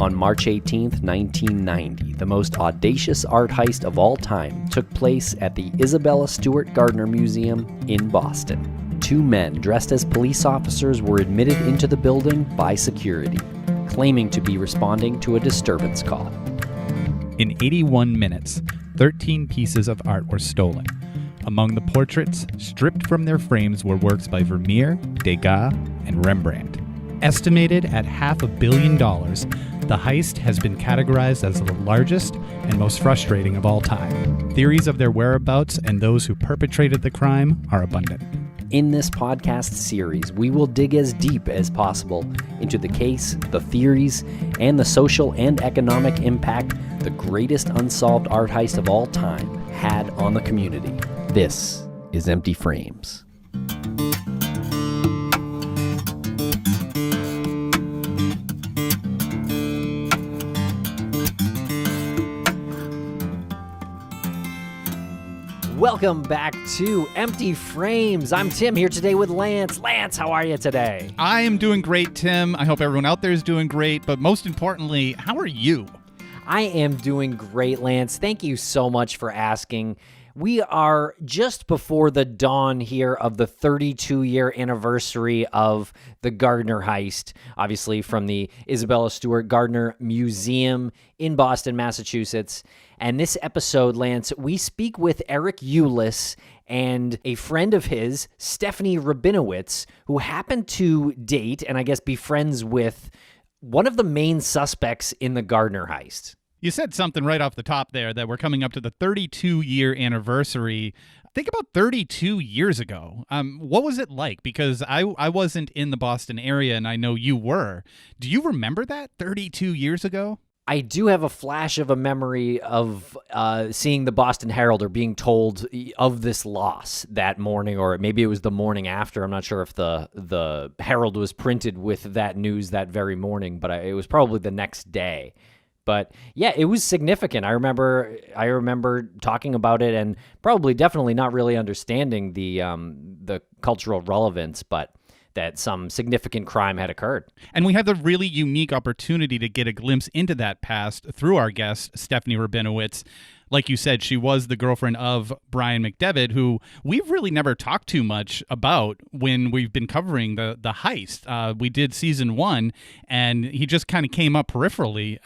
On March 18th, 1990, the most audacious art heist of all time took place at the Isabella Stewart Gardner Museum in Boston. Two men dressed as police officers were admitted into the building by security, claiming to be responding to a disturbance call. In 81 minutes, 13 pieces of art were stolen. Among the portraits, stripped from their frames, were works by Vermeer, Degas, and Rembrandt. Estimated at $500 million, the heist has been categorized as the largest and most frustrating of all time. Theories of their whereabouts and those who perpetrated the crime are abundant. In this podcast series, we will dig as deep as possible into the case, the theories, and the social and economic impact the greatest unsolved art heist of all time had on the community. This is Empty Frames. Welcome back to Empty Frames. I'm Tim here today with Lance. Lance, how are you today? I am doing great, Tim. I hope everyone out there is doing great, but most importantly, how are you? I am doing great, Lance. Thank you so much for asking. We are just before the dawn here of the 32-year anniversary of the Gardner heist, obviously from the Isabella Stewart Gardner Museum in Boston, Massachusetts. And this episode, Lance, we speak with Eric Ulis and a friend of his, Stephanie Rabinowitz, who happened to date and I guess be friends with one of the main suspects in the Gardner heist. You said something right off the top there that we're coming up to the 32-year anniversary. Think about 32 years ago. What was it like? Because I wasn't in the Boston area, and I know you were. Do you remember that 32 years ago? I do have a flash of a memory of seeing the Boston Herald or being told of this loss that morning, or maybe it was the morning after. I'm not sure if the Herald was printed with that news that very morning, but it was probably the next day. But yeah, it was significant. I remember talking about it and probably definitely not really understanding the cultural relevance, but that some significant crime had occurred. And we have the really unique opportunity to get a glimpse into that past through our guest, Stephanie Rabinowitz. Like you said, she was the girlfriend of Brian McDevitt, who we've really never talked too much about when we've been covering the heist. We did season 1, and he just kind of came up peripherally.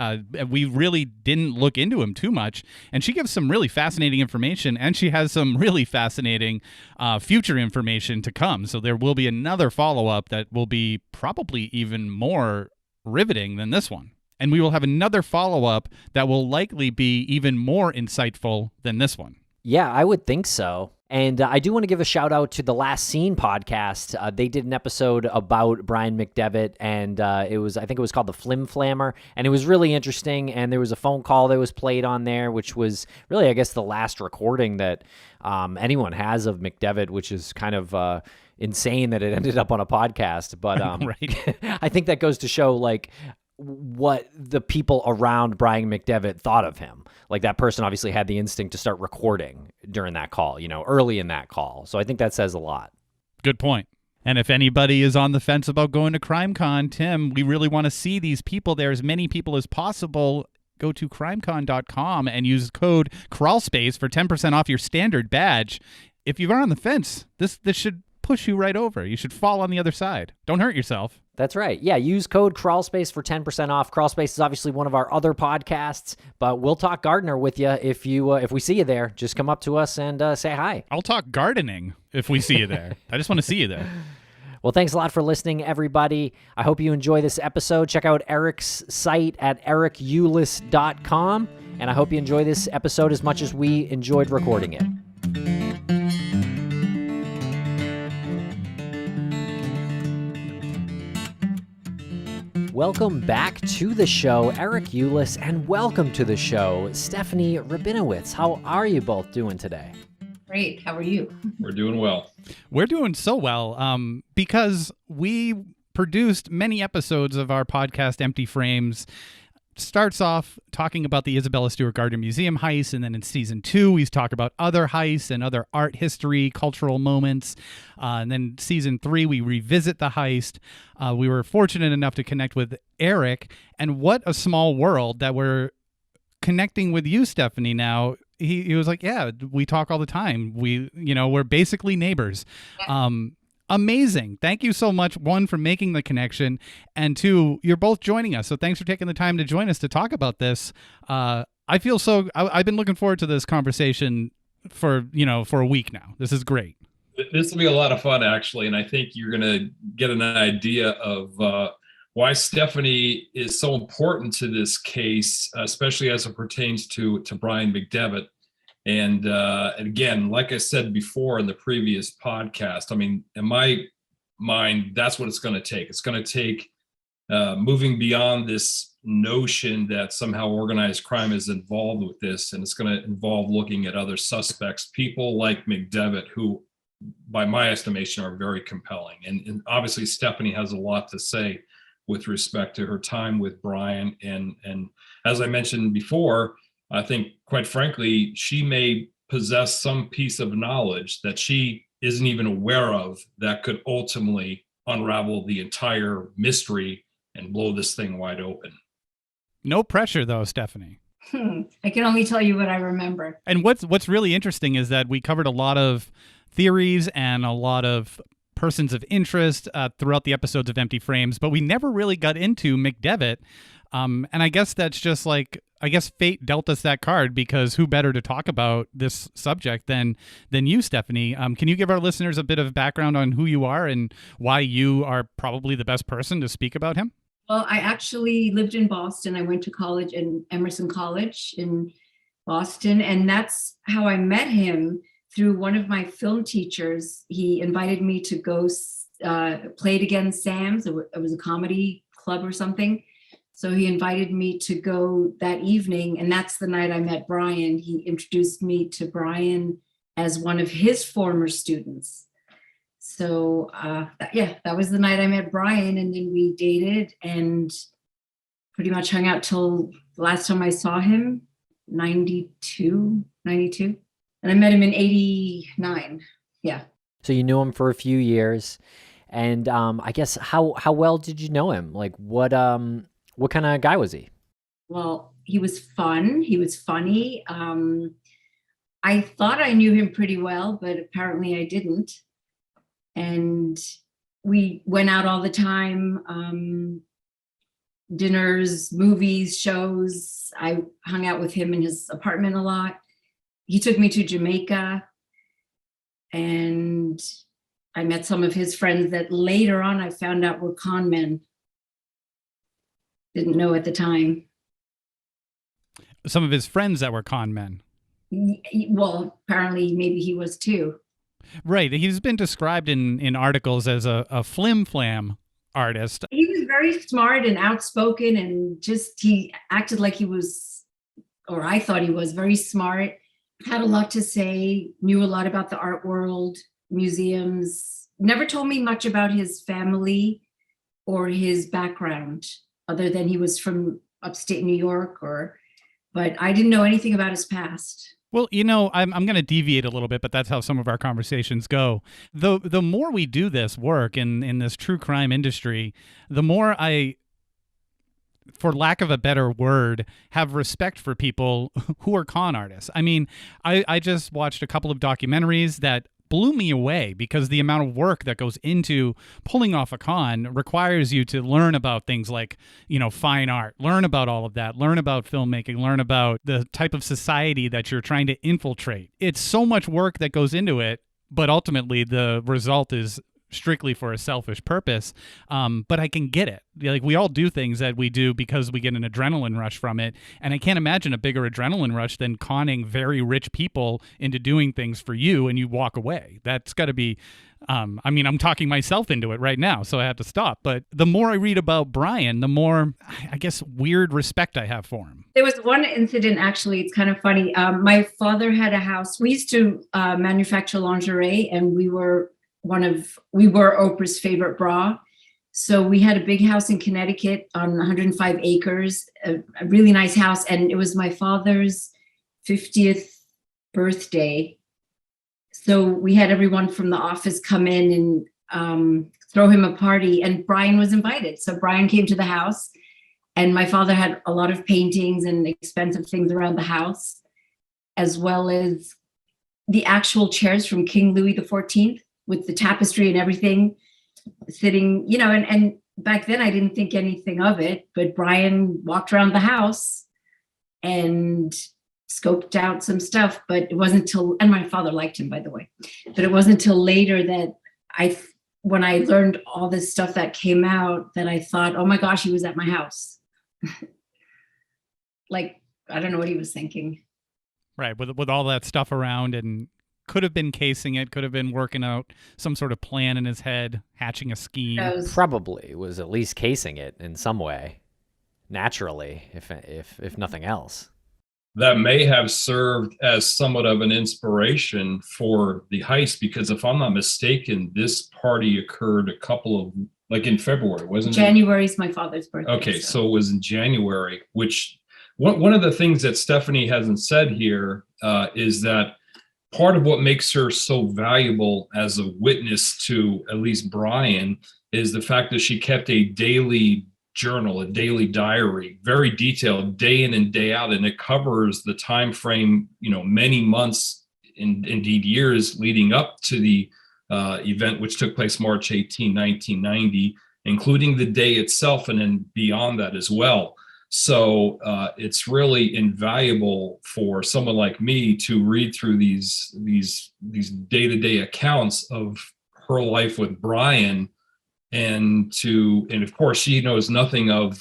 We really didn't look into him too much, and she gives some really fascinating information, and she has some really fascinating future information to come. So there will be another follow-up that will be probably even more riveting than this one. And we will have another follow-up that will likely be even more insightful than this one. Yeah, I would think so. And I do want to give a shout out to the Last Scene podcast. They did an episode about Brian McDevitt, and I think it was called The Flim Flammer, and it was really interesting. And there was a phone call that was played on there, which was really, I guess, the last recording that anyone has of McDevitt, which is kind of insane that it ended up on a podcast. But right. I think that goes to show, like, what the people around Brian McDevitt thought of him. Like, that person obviously had the instinct to start recording during that call, early in that call. So I think that says a lot. Good point. And if anybody is on the fence about going to CrimeCon, Tim, we really want to see these people there, as many people as possible. Go to crimecon.com and use code crawlspace for 10% off your standard badge. If you are on the fence, this should push you right over. You should fall on the other side. Don't hurt yourself. That's right. Yeah, use code CrawlSpace for 10% off. CrawlSpace is obviously one of our other podcasts, but we'll talk Gardner with you if we see you there. Just come up to us and say hi. I'll talk gardening if we see you there. I just want to see you there. Well, thanks a lot for listening, everybody. I hope you enjoy this episode. Check out Eric's site at ericulis.com, and I hope you enjoy this episode as much as we enjoyed recording it. Welcome back to the show, Eric Ulis, and welcome to the show, Stephanie Rabinowitz. How are you both doing today? Great. How are you? We're doing well. We're doing so well because we produced many episodes of our podcast, Empty Frames, starts off talking about the Isabella Stewart Gardner Museum heist, and then in season 2, he's talking about other heists and other art history, cultural moments. And then season 3, we revisit the heist. We were fortunate enough to connect with Eric, and what a small world that we're connecting with you, Stephanie, now. He was like, yeah, we talk all the time. We're basically neighbors. Amazing. Thank you so much, one, for making the connection, and two, you're both joining us. So thanks for taking the time to join us to talk about this. I've been looking forward to this conversation for a week now. This is great. This will be a lot of fun, actually. And I think you're going to get an idea of why Stephanie is so important to this case, especially as it pertains to Brian McDevitt. And again, like I said before in the previous podcast, I mean, in my mind, that's what it's going to take. It's going to take moving beyond this notion that somehow organized crime is involved with this. And it's going to involve looking at other suspects, people like McDevitt, who, by my estimation, are very compelling. And obviously, Stephanie has a lot to say with respect to her time with Brian. And as I mentioned before, I think, quite frankly, she may possess some piece of knowledge that she isn't even aware of that could ultimately unravel the entire mystery and blow this thing wide open. No pressure, though, Stephanie. I can only tell you what I remember. And what's really interesting is that we covered a lot of theories and a lot of persons of interest throughout the episodes of Empty Frames, but we never really got into McDevitt. And I guess that's just fate dealt us that card, because who better to talk about this subject than you, Stephanie? Can you give our listeners a bit of background on who you are and why you are probably the best person to speak about him? Well, I actually lived in Boston. I went to college in Emerson College in Boston, and that's how I met him, through one of my film teachers. He invited me to go play it again, Sam's. It was a comedy club or something. So he invited me to go that evening, and that's the night I met Brian. He introduced me to Brian as one of his former students. So that was the night I met Brian, and then we dated and pretty much hung out till the last time I saw him, 92. And I met him in 89. Yeah. So you knew him for a few years, and I guess how well did you know him? Like what kind of guy was he? Well, he was fun. He was funny. I thought I knew him pretty well, but apparently I didn't. And we went out all the time, dinners, movies, shows. I hung out with him in his apartment a lot. He took me to Jamaica, and I met some of his friends that later on I found out were con men. Didn't know at the time. Some of his friends that were con men. Well, apparently maybe he was too. Right. He's been described in articles as a flim-flam artist. He was very smart and outspoken, and he acted like he was, or I thought he was, very smart, had a lot to say, knew a lot about the art world, museums, never told me much about his family or his background, other than he was from upstate New York, but I didn't know anything about his past. Well, I'm going to deviate a little bit, but that's how some of our conversations go. The more we do this work in this true crime industry, the more I, for lack of a better word, have respect for people who are con artists. I mean, I just watched a couple of documentaries that blew me away, because the amount of work that goes into pulling off a con requires you to learn about things like, fine art, learn about all of that, learn about filmmaking, learn about the type of society that you're trying to infiltrate. It's so much work that goes into it, but ultimately the result is strictly for a selfish purpose. But I can get it. Like, we all do things that we do because we get an adrenaline rush from it. And I can't imagine a bigger adrenaline rush than conning very rich people into doing things for you and you walk away. That's got to be, I'm talking myself into it right now, so I have to stop. But the more I read about Brian, the more, I guess, weird respect I have for him. There was one incident, actually, it's kind of funny. My father had a house. We used to manufacture lingerie, and we were Oprah's favorite bra. So we had a big house in Connecticut on 105 acres, a really nice house. And it was my father's 50th birthday. So we had everyone from the office come in and throw him a party, and Brian was invited. So Brian came to the house, and my father had a lot of paintings and expensive things around the house, as well as the actual chairs from King Louis XIV with the tapestry and everything sitting, and back then I didn't think anything of it, but Brian walked around the house and scoped out some stuff, but it wasn't till, and my father liked him, by the way, but it wasn't till later that when I learned all this stuff that came out, that I thought, oh my gosh, he was at my house. Like, I don't know what he was thinking. Right, with all that stuff around, and could have been casing it, could have been working out some sort of plan in his head, hatching a scheme. Probably was at least casing it in some way, naturally, if nothing else. That may have served as somewhat of an inspiration for the heist, because if I'm not mistaken, this party occurred a couple of, like in February, wasn't it? January is my father's birthday. Okay, so it was in January, which one of the things that Stephanie hasn't said here is that part of what makes her so valuable as a witness to at least Brian is the fact that she kept a daily journal, a daily diary, very detailed, day in and day out, and it covers the time frame, many months, indeed years leading up to the event, which took place March 18, 1990, including the day itself, and then beyond that as well. So it's really invaluable for someone like me to read through these day-to-day accounts of her life with Brian, and of course she knows nothing of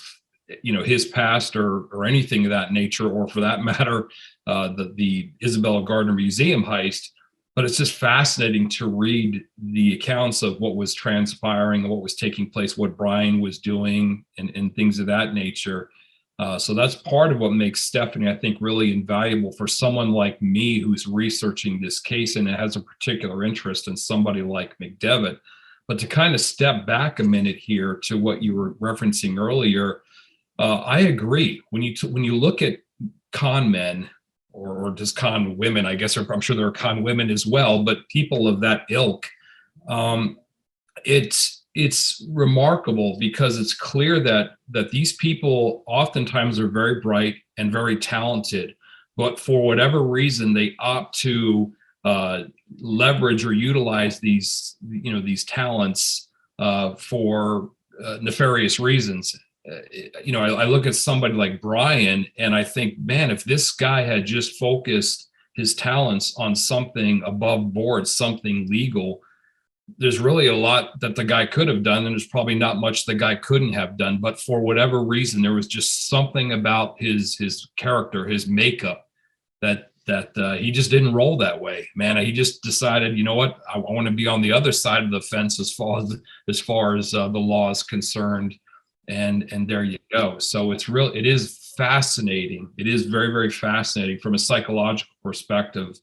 his past or anything of that nature, or for that matter the Isabella Gardner Museum heist. But it's just fascinating to read the accounts of what was transpiring and what was taking place, what Brian was doing, and things of that nature. So that's part of what makes Stephanie, I think, really invaluable for someone like me who's researching this case and has a particular interest in somebody like McDevitt. But to kind of step back a minute here to what you were referencing earlier, I agree. When you look at con men, or just con women, I guess, or I'm sure there are con women as well, but people of that ilk, it's remarkable, because it's clear that these people oftentimes are very bright and very talented, but for whatever reason they opt to leverage or utilize these talents for nefarious reasons. I look at somebody like Brian and I think, man, if this guy had just focused his talents on something above board, something legal, there's really a lot that the guy could have done, and there's probably not much the guy couldn't have done. But for whatever reason, there was just something about his character, his makeup, that he just didn't roll that way, man. He just decided, you know what, I want to be on the other side of the fence as far as the law is concerned, and there you go. So it is fascinating. It is very, very fascinating from a psychological perspective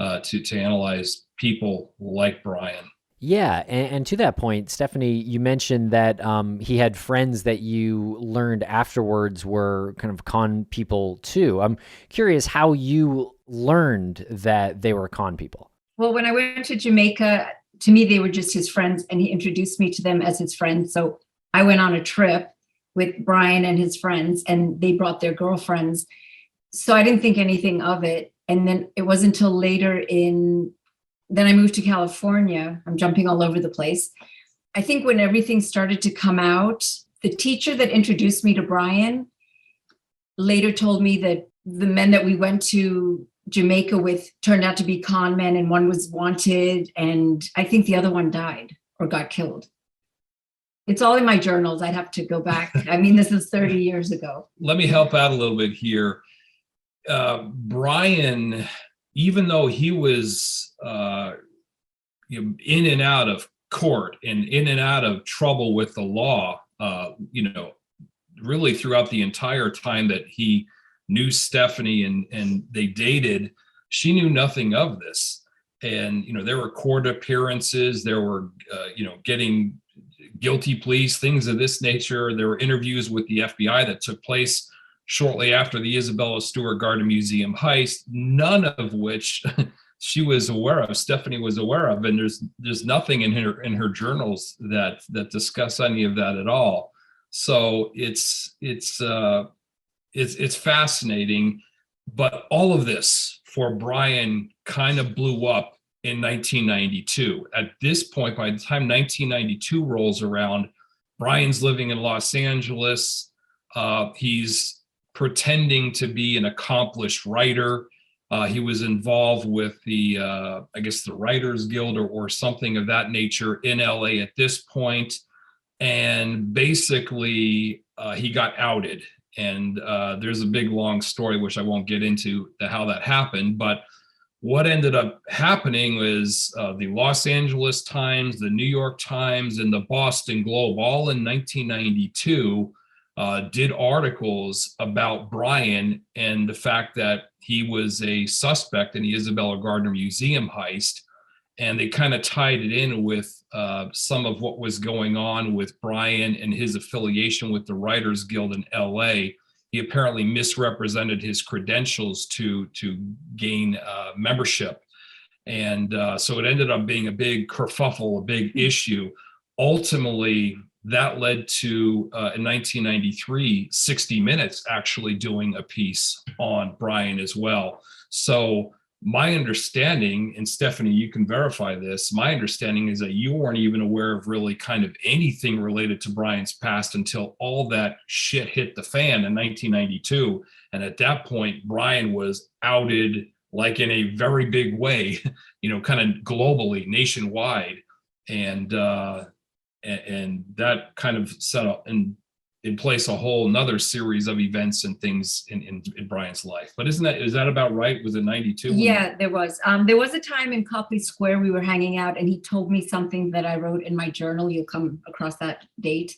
to analyze people like Brian. Yeah, and to that point, Stephanie, you mentioned that he had friends that you learned afterwards were kind of con people too. I'm curious how you learned that they were con people. Well, when I went to Jamaica, to me, they were just his friends, and he introduced me to them as his friends. So I went on a trip with Brian and his friends, and they brought their girlfriends. So I didn't think anything of it. And then it wasn't until later then I moved to California. I'm jumping all over the place. I think when everything started to come out, the teacher that introduced me to Brian later told me that the men that we went to Jamaica with turned out to be con men, and one was wanted, and I think the other one died or got killed. It's all in my journals. I'd have to go back. I mean, this is 30 years ago. Let me help out a little bit here. Brian, even though he was in and out of court and in and out of trouble with the law, really throughout the entire time that he knew Stephanie and they dated, she knew nothing of this. And, there were court appearances, there were, getting guilty pleas, things of this nature. There were interviews with the FBI that took place shortly after the Isabella Stewart Gardner Museum heist, none of which she was aware of, Stephanie was aware of, and there's nothing in her journals that discuss any of that at all. So it's fascinating, but all of this for Brian kind of blew up in 1992. At this point, by the time 1992 rolls around, Brian's living in Los Angeles. He's pretending to be an accomplished writer. He was involved with the, I guess, the Writers Guild or something of that nature in LA at this point. And basically, he got outed. And there's a big, long story, which I won't get into how that happened. But what ended up happening was the Los Angeles Times, the New York Times, and the Boston Globe, all in 1992, did articles about Brian and the fact that he was a suspect in the Isabella Gardner Museum heist. And they kind of tied it in with some of what was going on with Brian and his affiliation with the Writers Guild in LA. He apparently misrepresented his credentials to gain membership. And so it ended up being a big kerfuffle, a big issue. Ultimately, that led to, in 1993, 60 Minutes actually doing a piece on Brian as well. So my understanding, and Stephanie, you can verify this, my understanding is that you weren't even aware of really kind of anything related to Brian's past until all that shit hit the fan in 1992. And at that point, Brian was outed like in a very big way, kind of globally, nationwide. And that kind of set up in place a whole another series of events and things in Brian's life. But is that about right? Was it 92? Yeah, there was. There was a time in Copley Square we were hanging out, and he told me something that I wrote in my journal. You'll come across that date,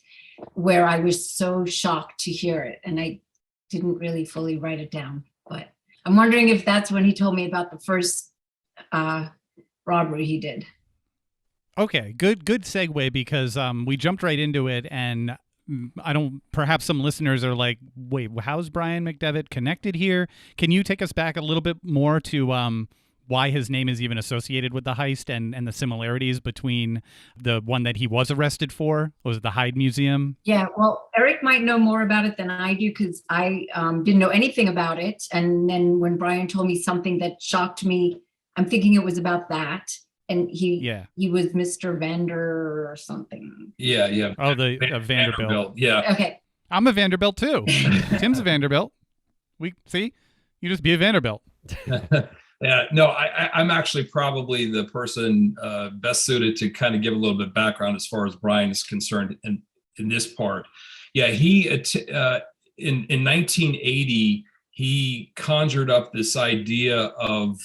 where I was so shocked to hear it, and I didn't really fully write it down. But I'm wondering if that's when he told me about the first robbery he did. Okay, good segue, because we jumped right into it, and perhaps some listeners are like, wait, how's Brian McDevitt connected here? Can you take us back a little bit more to why his name is even associated with the heist and the similarities between the one that he was arrested for? Was it the Hyde Museum? Yeah, well, Eric might know more about it than I do, because I didn't know anything about it. And then when Brian told me something that shocked me, I'm thinking it was about that. And he was Mr. Vander or something. Yeah. Oh, the Vanderbilt. Yeah. Okay. I'm a Vanderbilt too. Tim's a Vanderbilt. You just be a Vanderbilt. Yeah. No, I'm actually probably the person best suited to kind of give a little bit of background as far as Brian is concerned in this part. Yeah, he in 1980 he conjured up this idea of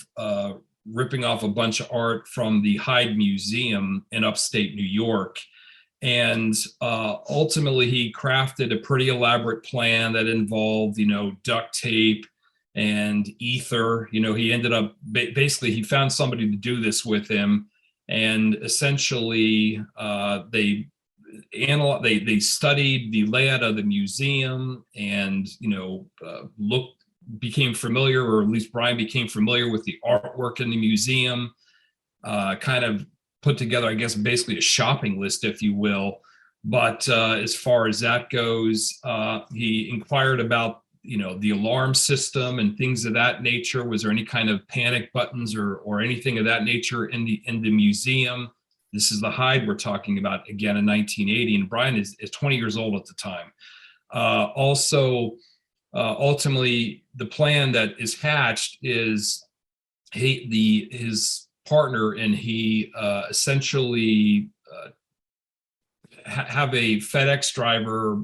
ripping off a bunch of art from the Hyde Museum in upstate New York. And ultimately, he crafted a pretty elaborate plan that involved, duct tape and ether. He ended up, basically, he found somebody to do this with him. And essentially, they studied the layout of the museum and, became familiar, or at least Brian became familiar with the artwork in the museum, kind of put together, I guess, basically a shopping list, if you will. But as far as that goes, he inquired about, the alarm system and things of that nature. Was there any kind of panic buttons or anything of that nature in the museum? This is the Hyde we're talking about, again, in 1980, and Brian is 20 years old at the time. Ultimately, the plan that is hatched is his partner and he essentially have a FedEx driver,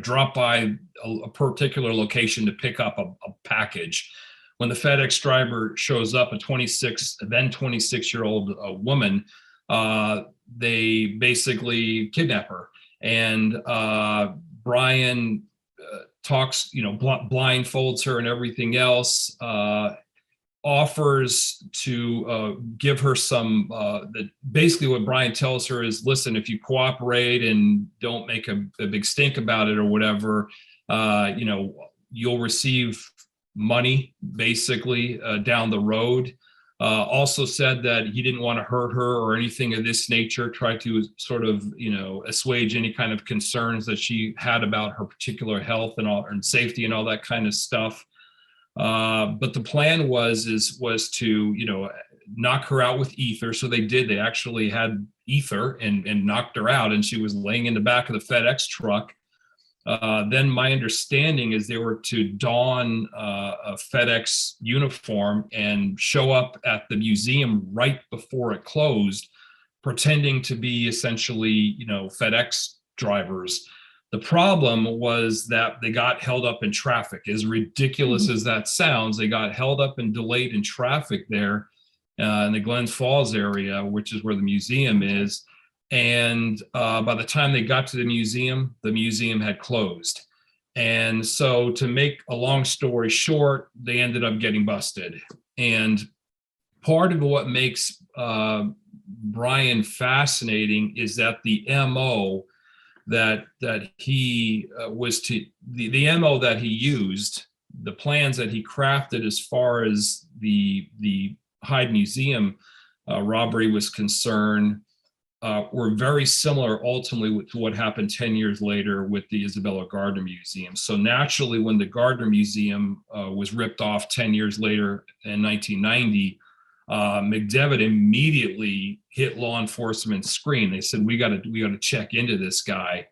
drop by a particular location to pick up a package. When the FedEx driver shows up, a 26-year-old woman, they basically kidnap her, and Brian talks, blindfolds her and everything else. offers to give her some, that basically what Brian tells her is, listen, if you cooperate and don't make a big stink about it or whatever, you'll receive money basically down the road. Also said that he didn't want to hurt her or anything of this nature, try to sort of, assuage any kind of concerns that she had about her particular health and safety and all that kind of stuff. But the plan was to, knock her out with ether. So they did. They actually had ether and knocked her out, and she was laying in the back of the FedEx truck. Then my understanding is they were to don a FedEx uniform and show up at the museum right before it closed, pretending to be essentially, FedEx drivers. The problem was that they got held up in traffic. As ridiculous as that sounds, they got held up and delayed in traffic there in the Glens Falls area, which is where the museum is. And by the time they got to the museum had closed. And so, to make a long story short, they ended up getting busted. And part of what makes Brian fascinating is that the MO that he the MO that he used, the plans that he crafted as far as the Hyde Museum robbery was concerned, were very similar ultimately to what happened 10 years later with the Isabella Gardner Museum. So naturally, when the Gardner Museum was ripped off 10 years later in 1990, McDevitt immediately hit law enforcement's screen. They said, we got to check into this guy.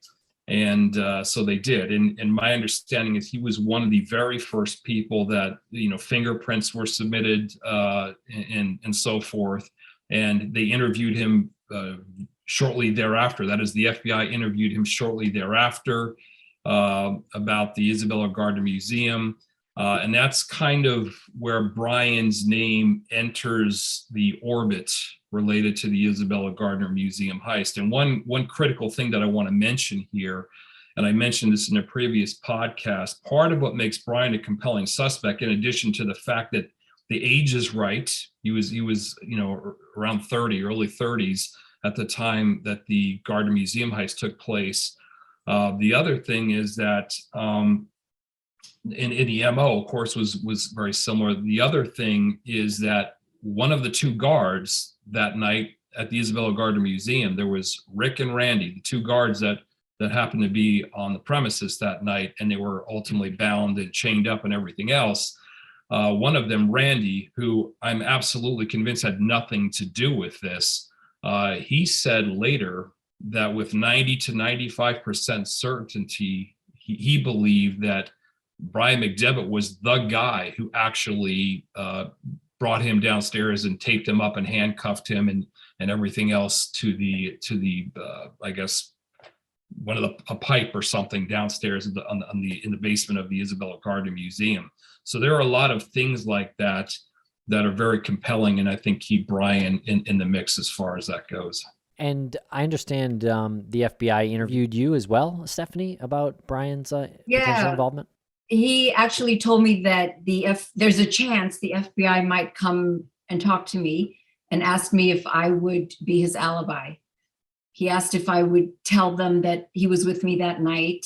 And so they did. And my understanding is he was one of the very first people that, fingerprints were submitted and so forth. And they interviewed him shortly thereafter. That is, the FBI interviewed him shortly thereafter about the Isabella Gardner Museum. And that's kind of where Brian's name enters the orbit related to the Isabella Gardner Museum heist. And one critical thing that I want to mention here, and I mentioned this in a previous podcast, part of what makes Brian a compelling suspect, in addition to the fact that the age is right, he was around 30, early 30s at the time that the Gardner Museum heist took place. The other thing is that in the MO, of course, was very similar. The other thing is that one of the two guards that night at the Isabella Gardner Museum, there was Rick and Randy, the two guards that happened to be on the premises that night, and they were ultimately bound and chained up and everything else. One of them, Randy, who I'm absolutely convinced had nothing to do with this, he said later that with 90 to 95% certainty, he believed that Brian McDevitt was the guy who actually brought him downstairs and taped him up and handcuffed him and everything else to the I guess a pipe or something downstairs in the basement of the Isabella Gardner Museum. So there are a lot of things like that are very compelling, and I think keep Brian in the mix as far as that goes. And I understand the FBI interviewed you as well, Stephanie, about Brian's potential involvement. He actually told me that there's a chance the FBI might come and talk to me and ask me if I would be his alibi. He asked if I would tell them that he was with me that night,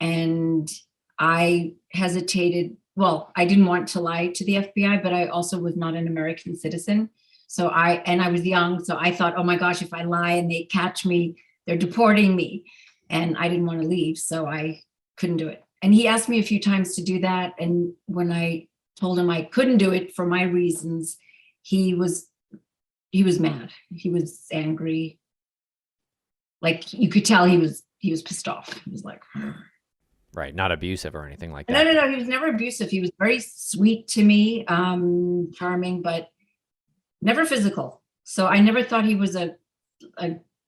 and I hesitated. Well, I didn't want to lie to the FBI, but I also was not an American citizen. So I was young, so I thought, oh my gosh, if I lie and they catch me, they're deporting me. And I didn't want to leave, so I couldn't do it. And he asked me a few times to do that. And when I told him I couldn't do it for my reasons, he was mad. He was angry. Like, you could tell he was pissed off. He was like, right, not abusive or anything like that. No, he was never abusive. He was very sweet to me, charming, but never physical. So I never thought he was a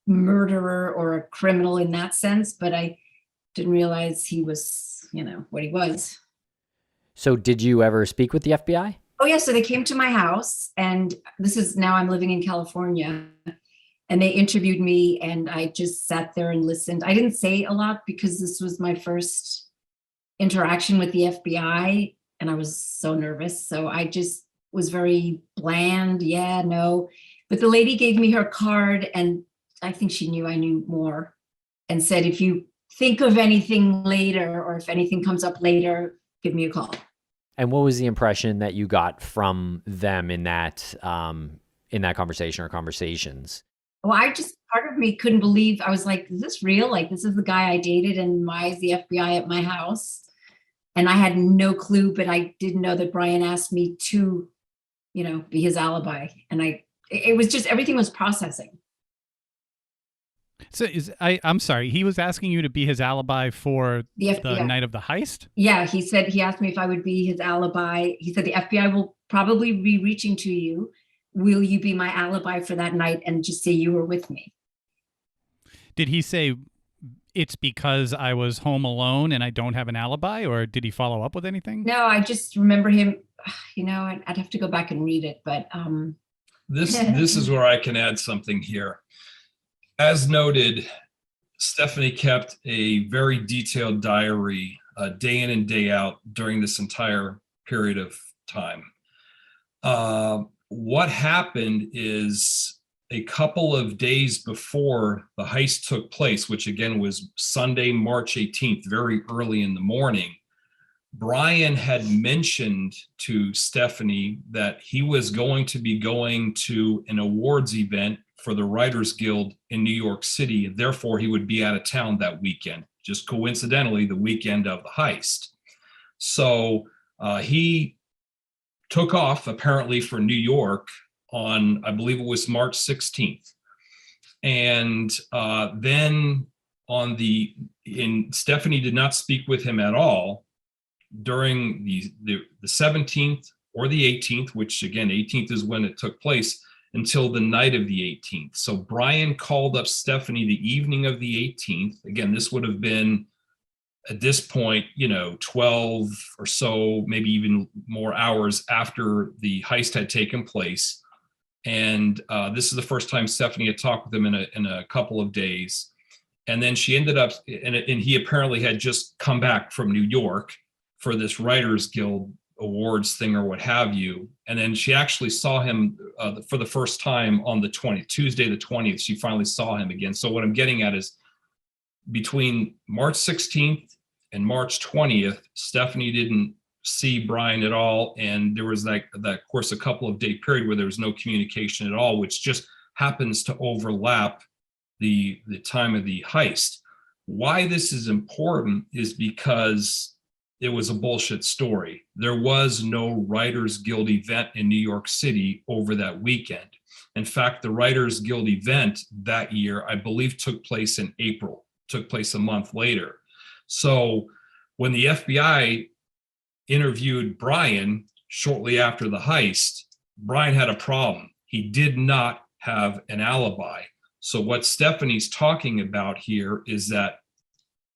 murderer or a criminal in that sense, but I didn't realize he was, what he was. So did you ever speak with the FBI? Oh yeah, so they came to my house, and now I'm living in California, and they interviewed me, and I just sat there and listened. I didn't say a lot because this was my first interaction with the FBI, and I was so nervous. So I just was very bland. Yeah, no. But the lady gave me her card, and I think she knew I knew more, and said, if you think of anything later, or if anything comes up later, give me a call. And what was the impression that you got from them in that conversation or conversations? Well, part of me couldn't believe. I was like, is this real? Like, this is the guy I dated, and why is the FBI at my house? And I had no clue, but I didn't know that Brian asked me to, be his alibi. And it was just, everything was processing. So I'm sorry, he was asking you to be his alibi for the night of the heist? Yeah, he asked me if I would be his alibi. He said, the FBI will probably be reaching to you. Will you be my alibi for that night and just say you were with me? Did he say it's because I was home alone and I don't have an alibi, or did he follow up with anything? No, I just remember him, I'd have to go back and read it, but this is where I can add something here. As noted, Stephanie kept a very detailed diary day in and day out during this entire period of time. What happened is, a couple of days before the heist took place, which again was Sunday, March 18th, very early in the morning, Brian had mentioned to Stephanie that he was going to be going to an awards event for the Writers Guild in New York City, and therefore he would be out of town that weekend, just coincidentally the weekend of the heist. So he took off apparently for New York on, I believe it was March 16th. And then Stephanie did not speak with him at all during the 17th or the 18th, which again, 18th is when it took place, until the night of the 18th. So Brian called up Stephanie the evening of the 18th. Again, this would have been at this point, 12 or so, maybe even more hours after the heist had taken place. And this is the first time Stephanie had talked with him in a couple of days. And then she ended up, and he apparently had just come back from New York for this Writers Guild awards thing or what have you. And then she actually saw him for the first time on Tuesday the 20th, she finally saw him again. So what I'm getting at is, between March 16th and March 20th, Stephanie didn't see Brian at all. And there was that of course, a couple of day period where there was no communication at all, which just happens to overlap the time of the heist. Why this is important is because it was a bullshit story. There was no Writers Guild event in New York City over that weekend. In fact, the Writers Guild event that year, I believe, took place in April, took place a month later. So when the FBI interviewed Brian shortly after the heist, Brian had a problem. He did not have an alibi. So what Stephanie's talking about here is that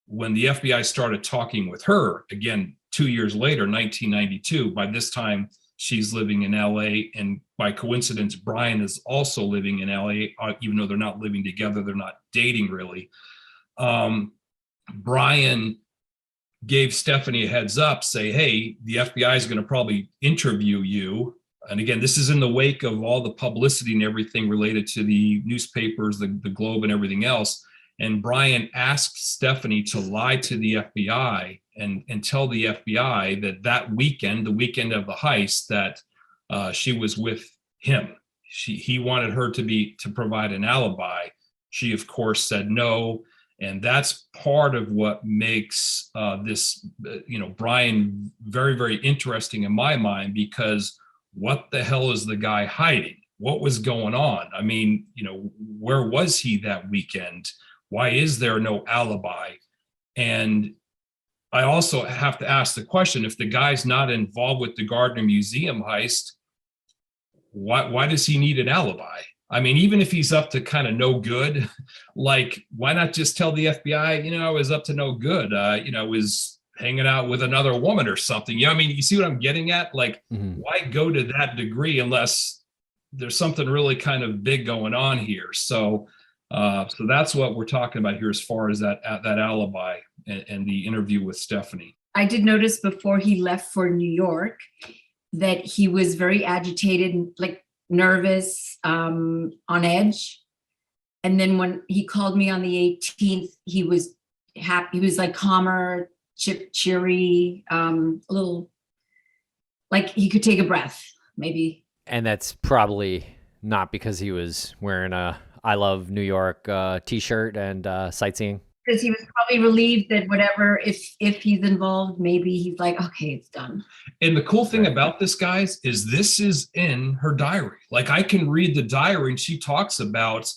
when the FBI started talking with her, again, 2 years later, 1992, by this time she's living in LA. And by coincidence, Brian is also living in LA, even though they're not living together, they're not dating really. Brian gave Stephanie a heads up, say, hey, the FBI is going to probably interview you. And again, this is in the wake of all the publicity and everything related to the newspapers, the Globe and everything else. And Brian asked Stephanie to lie to the FBI and tell the FBI that weekend, the weekend of the heist, that she was with him. He wanted her to provide an alibi. She, of course, said no. And that's part of what makes this, Brian very, very interesting in my mind, because what the hell is the guy hiding? What was going on? I mean, where was he that weekend? Why is there no alibi? And I also have to ask the question, if the guy's not involved with the Gardner Museum heist, why does he need an alibi? I mean, even if he's up to kind of no good, like, why not just tell the FBI, I was up to no good, was hanging out with another woman or something. I mean, you see what I'm getting at? Like, why go to that degree unless there's something really kind of big going on here? So that's what we're talking about here as far as that alibi and the interview with Stephanie. I did notice before he left for New York that he was very agitated, like nervous, on edge. And then when he called me on the 18th, he was happy. He was like calmer, cheery, a little like he could take a breath, maybe. And that's probably not because he was wearing a I Love New York t-shirt and sightseeing. Because he was probably relieved that whatever, if he's involved, maybe he's like, okay, it's done. And the cool thing about this, guys, is this is in her diary. Like, I can read the diary, and she talks about,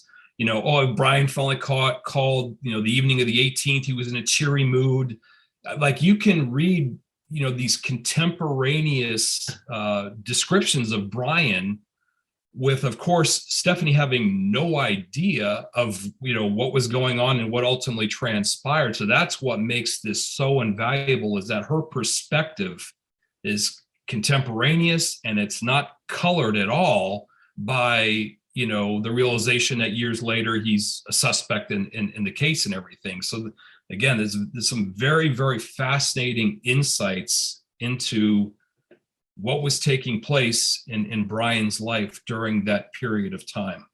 oh, Brian finally called, the evening of the 18th. He was in a cheery mood. Like, you can read, these contemporaneous descriptions of Brian, with, of course, Stephanie having no idea of, what was going on and what ultimately transpired. So that's what makes this so invaluable, is that her perspective is contemporaneous, and it's not colored at all by, the realization that years later he's a suspect in the case and everything. So again, there's some very, very fascinating insights into what was taking place in Brian's life during that period of time.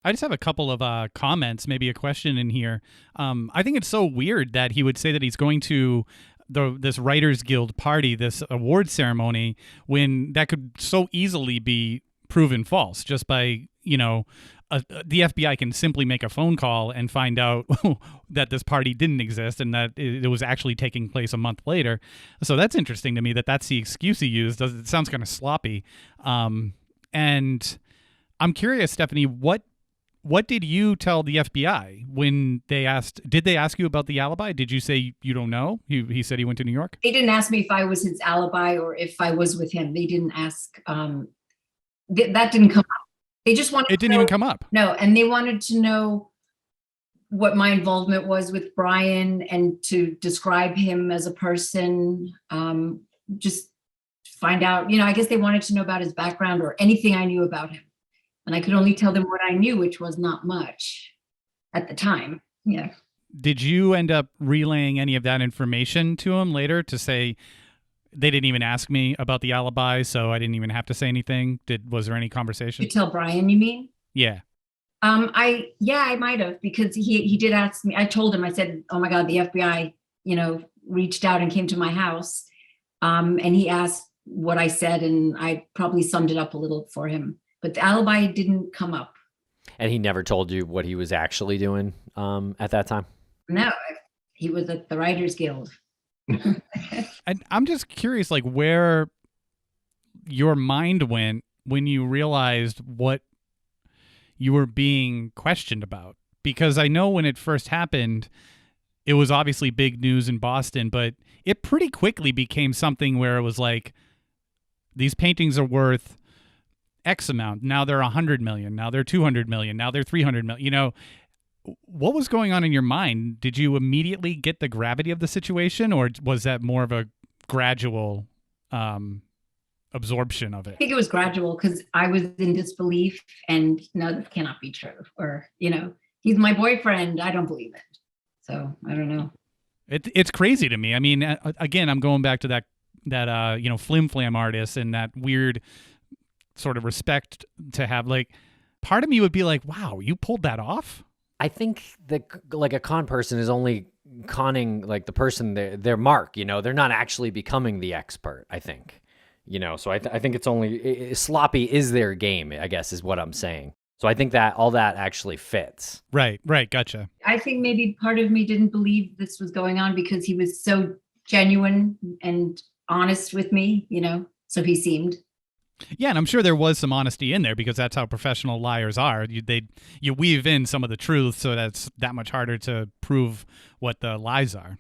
I just have a couple of comments, maybe a question in here. I think it's so weird that he would say that he's going to this Writers Guild party, this award ceremony, when that could so easily be proven false just by, the FBI can simply make a phone call and find out that this party didn't exist and that it was actually taking place a month later. So that's interesting to me that that's the excuse he used. It sounds kind of sloppy. And I'm curious, Stephanie, what did you tell the FBI when they asked? Did they ask you about the alibi? Did you say you don't know? He said he went to New York? They didn't ask me if I was his alibi or if I was with him. They didn't ask. That didn't come up. They just wanted. It didn't even come up. No, and they wanted to know what my involvement was with Brian and to describe him as a person. Just find out. I guess they wanted to know about his background or anything I knew about him, and I could only tell them what I knew, which was not much at the time. Yeah. Did you end up relaying any of that information to him later to say, they didn't even ask me about the alibi, so I didn't even have to say anything? Was there any conversation? You tell Brian, you mean? Yeah. I might have, because he did ask me. I told him, I said, oh my God, the FBI, reached out and came to my house. And he asked what I said, and I probably summed it up a little for him. But the alibi didn't come up. And he never told you what he was actually doing at that time? No, he was at the Writers Guild. And I'm just curious, like, where your mind went when you realized what you were being questioned about. Because I know when it first happened, it was obviously big news in Boston, but it pretty quickly became something where it was like, these paintings are worth X amount. Now they're 100 million. Now they're 200 million. Now they're 300 million. What was going on in your mind? Did you immediately get the gravity of the situation, or was that more of a gradual absorption of it? I think it was gradual, because I was in disbelief and no, this cannot be true. Or, he's my boyfriend. I don't believe it. So I don't know. It's crazy to me. I mean, again, I'm going back to that flim flam artist and that weird sort of respect to have. Like, part of me would be like, wow, you pulled that off? I think that, like, a con person is only conning, like, the person, their mark, they're not actually becoming the expert, I think, so I think it's only, sloppy is their game, I guess, is what I'm saying. So I think that all that actually fits. Right. Gotcha. I think maybe part of me didn't believe this was going on because he was so genuine and honest with me, so he seemed. Yeah, and I'm sure there was some honesty in there, because that's how professional liars are. You weave in some of the truth, so that's that much harder to prove what the lies are.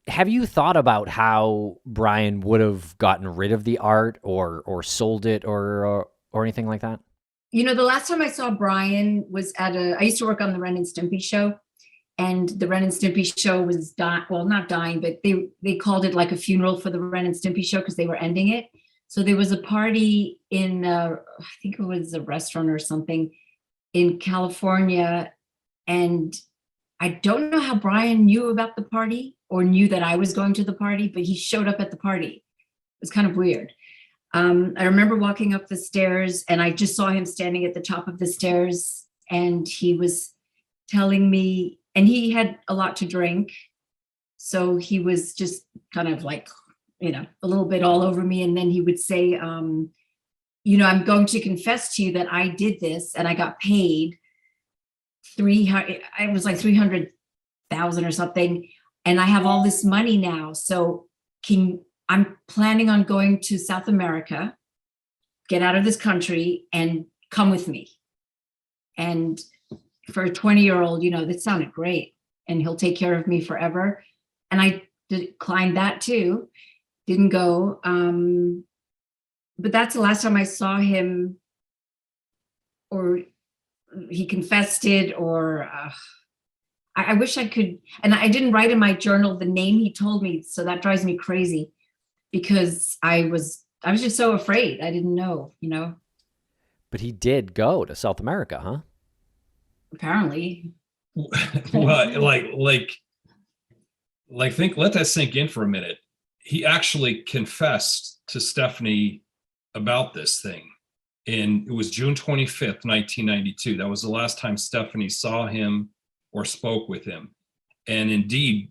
Have you thought about how Brian would have gotten rid of the art or sold it or anything like that? The last time I saw Brian was I used to work on the Ren and Stimpy show, and the Ren and Stimpy show was not dying, but they called it like a funeral for the Ren and Stimpy show because they were ending it. So there was a party in, I think it was a restaurant or something in California. And I don't know how Brian knew about the party or knew that I was going to the party, but he showed up at the party. It was kind of weird. I remember walking up the stairs and I just saw him standing at the top of the stairs, and he was telling me, and he had a lot to drink. So he was just kind of like, a little bit all over me. And then he would say, I'm going to confess to you that I did this and I got paid it was like 300,000 or something. And I have all this money now. So I'm planning on going to South America, get out of this country and come with me. And for a 20-year-old, that sounded great. And he'll take care of me forever. And I declined that too, didn't go. But that's the last time I saw him, or he confessed it, or I wish I could. And I didn't write in my journal the name he told me. So that drives me crazy, because I was just so afraid. I didn't know, But he did go to South America, huh? Apparently. Well, let that sink in for a minute. He actually confessed to Stephanie about this thing. And it was June 25th, 1992. That was the last time Stephanie saw him or spoke with him. And indeed,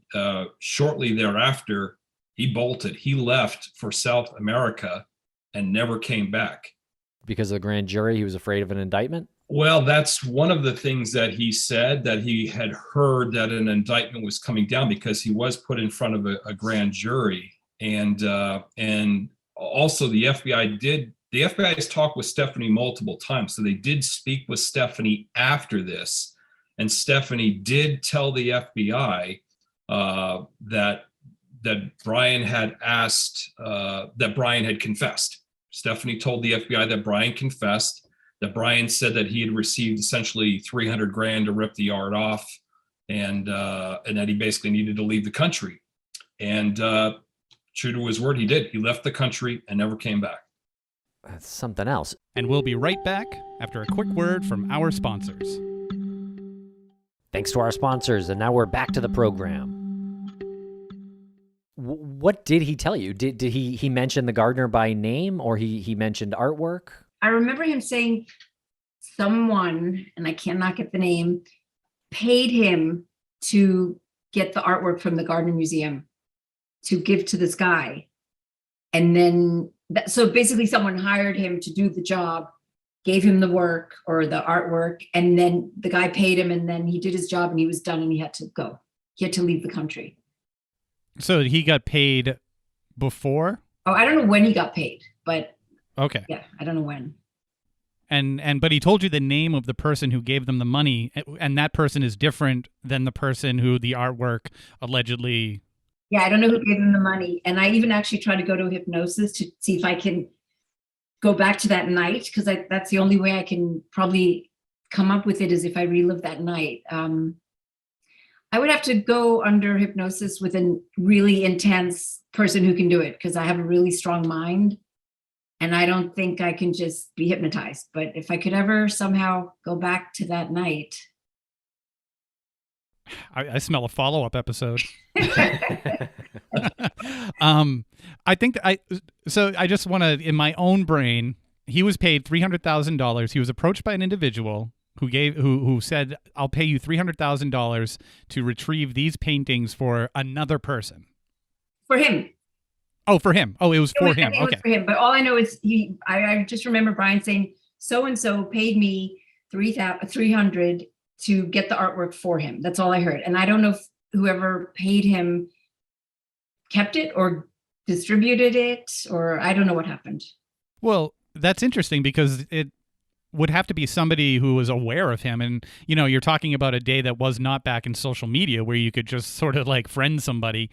shortly thereafter, he bolted. He left for South America and never came back. Because of the grand jury, he was afraid of an indictment? Well, that's one of the things that he said, that he had heard that an indictment was coming down, because he was put in front of a grand jury. And also the FBI has talked with Stephanie multiple times. So they did speak with Stephanie after this. And Stephanie did tell the FBI that Brian had asked, that Brian had confessed. Stephanie told the FBI that Brian confessed, that Brian said that he had received essentially $300,000 to rip the yard off, and that he basically needed to leave the country. And true to his word, he did. He left the country and never came back. That's something else. And we'll be right back after a quick word from our sponsors. Thanks to our sponsors, and now we're back to the program. What did he tell you? Did he mention the Gardner by name, or he mentioned artwork? I remember him saying someone, and I cannot get the name, paid him to get the artwork from the Gardner Museum to give to this guy. And then, so basically someone hired him to do the job, gave him the work or the artwork, and then the guy paid him, and then he did his job and he was done and he had to go. He had to leave the country. So he got paid before? Oh, I don't know when he got paid, but okay. Yeah, I don't know when. But he told you the name of the person who gave them the money, and that person is different than the person who the artwork allegedly. Yeah, I don't know who gave him the money. And I even actually tried to go to hypnosis to see if I can go back to that night, because that's the only way I can probably come up with it, is if I relive that night. I would have to go under hypnosis with a really intense person who can do it, because I have a really strong mind and I don't think I can just be hypnotized. But if I could ever somehow go back to that night. I smell a follow-up episode. I just want to, in my own brain, he was paid $300,000. He was approached by an individual who said, I'll pay you $300,000 to retrieve these paintings for another person. For him. Oh, for him. Oh, it was for him. It okay. was for him. But all I know is I just remember Brian saying, so-and-so paid me $300 to get the artwork for him. That's all I heard. And I don't know if whoever paid him kept it or distributed it, or I don't know what happened. Well, that's interesting, because it would have to be somebody who was aware of him. And, you're talking about a day that was not back in social media where you could just sort of like friend somebody.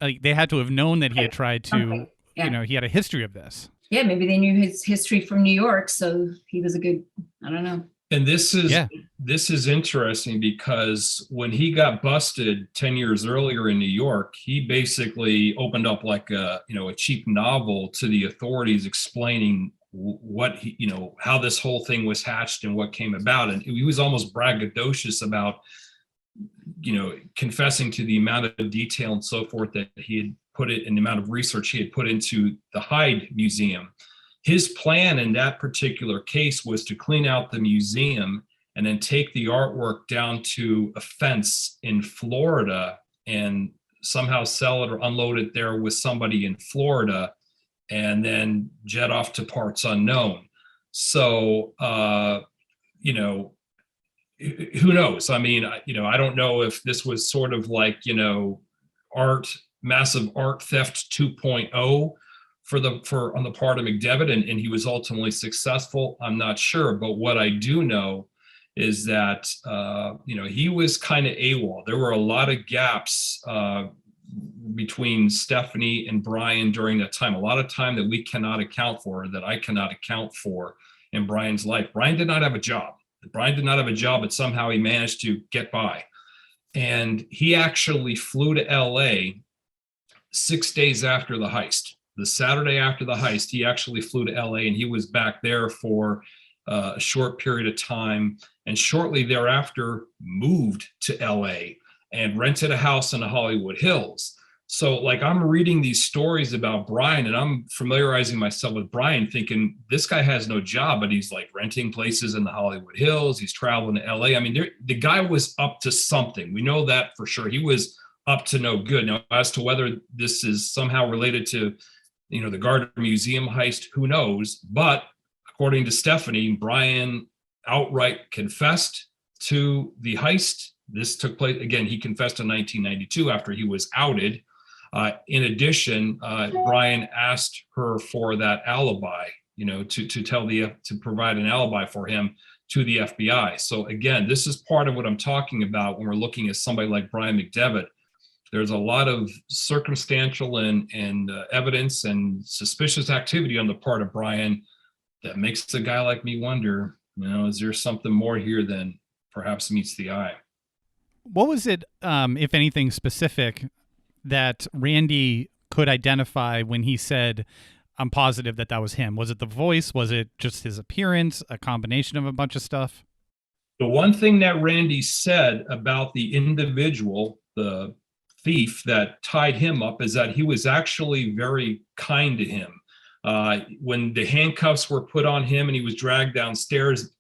They had to have known that he had tried to, he had a history of this. Yeah, maybe they knew his history from New York. So he was a good, I don't know. And this is interesting, because when he got busted 10 years earlier in New York, he basically opened up like a cheap novel to the authorities, explaining what how this whole thing was hatched and what came about. And he was almost braggadocious about, confessing to the amount of detail and so forth that he had put it, and the amount of research he had put into the Hyde Museum. his plan in that particular case was to clean out the museum and then take the artwork down to a fence in Florida and somehow sell it or unload it there with somebody in Florida, and then jet off to parts unknown. So, you know, who knows? I mean, you know, I don't know if this was sort of like, you know, massive art theft 2.0 on the part of McDevitt, and he was ultimately successful. I'm not sure, but what I do know is that you know, he was kind of AWOL. There were a lot of gaps between Stephanie and Brian during that time. A lot of time that we cannot account for, that I cannot account for in Brian's life. Brian did not have a job. Brian did not have a job, but somehow he managed to get by. And he actually flew to LA 6 days after the heist. The Saturday after the heist, he actually flew to LA, and he was back there for a short period of time, and shortly thereafter moved to LA and rented a house in the Hollywood Hills. So like, I'm reading these stories about Brian, and I'm familiarizing myself with Brian, thinking this guy has no job, but he's like renting places in the Hollywood Hills. He's traveling to LA. I mean, the guy was up to something. We know that for sure. He was up to no good. Now, as to whether this is somehow related to, you know, the Gardner Museum heist, who knows? But according to Stephanie, Brian outright confessed to the heist. This took place, again, he confessed in 1992 after he was outed. In addition, Brian asked her for that alibi, you know, to provide an alibi for him to the FBI. So again, this is part of what I'm talking about when we're looking at somebody like Brian McDevitt. There's a lot of circumstantial and evidence and suspicious activity on the part of Brian that makes a guy like me wonder, you know, is there something more here than perhaps meets the eye? What was it, if anything specific, that Randy could identify when he said, I'm positive that was him? Was it the voice? Was it just his appearance? A combination of a bunch of stuff? The one thing that Randy said about the individual, the thief that tied him up, is that he was actually very kind to him. When the handcuffs were put on him and he was dragged downstairs,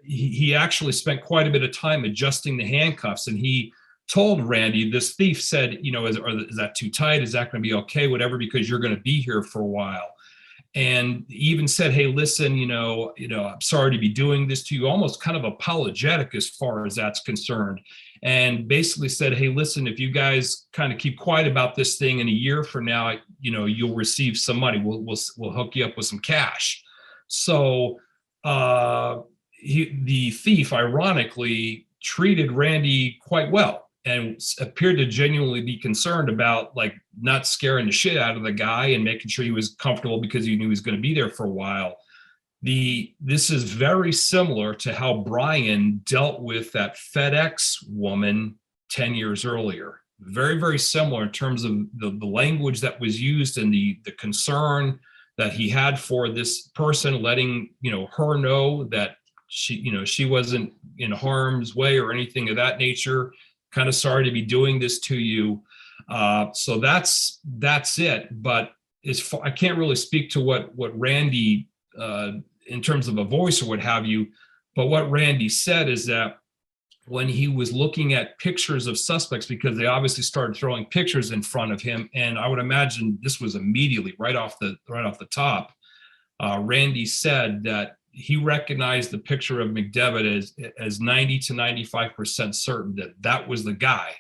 he actually spent quite a bit of time adjusting the handcuffs, and he told Randy, this thief said, you know, is that too tight? Is that going to be okay? Whatever, because you're going to be here for a while. And he even said, hey, listen, you know, I'm sorry to be doing this to you, almost kind of apologetic as far as that's concerned. And basically said, hey, listen, if you guys kind of keep quiet about this thing, in a year from now, you know, you'll receive some money. We'll hook you up with some cash. So the thief, ironically, treated Randy quite well and appeared to genuinely be concerned about, like, not scaring the shit out of the guy and making sure he was comfortable because he knew he was going to be there for a while. This is very similar to how Brian dealt with that FedEx woman 10 years earlier. Very, very similar in terms of the language that was used and the concern that he had for this person, letting, you know, her know that she wasn't in harm's way or anything of that nature. Kind of sorry to be doing this to you. So that's it. But I can't really speak to what Randy, in terms of a voice or what have you, but what Randy said is that when he was looking at pictures of suspects, because they obviously started throwing pictures in front of him, and I would imagine this was immediately right off the top, Randy said that he recognized the picture of McDevitt as 90 to 95% certain that was the guy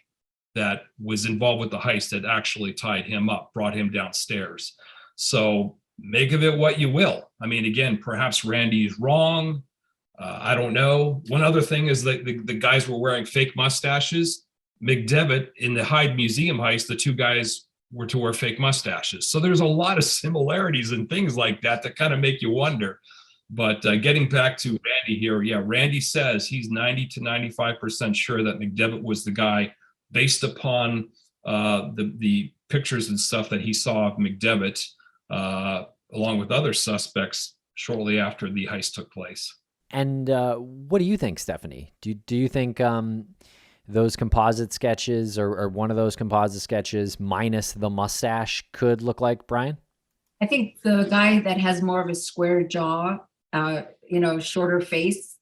that was involved with the heist that actually tied him up, brought him downstairs. So make of it what you will. I mean, again, perhaps Randy is wrong. I don't know. One other thing is that the guys were wearing fake mustaches. McDevitt, in the Hyde Museum heist, the two guys were to wear fake mustaches. So there's a lot of similarities and things like that kind of make you wonder. But getting back to Randy here, yeah, Randy says he's 90 to 95% sure that McDevitt was the guy based upon the pictures and stuff that he saw of McDevitt, along with other suspects shortly after the heist took place. And what do you think, Stephanie? Do you think those composite sketches or one of those composite sketches minus the mustache could look like Brian? I think the guy that has more of a square jaw, shorter face,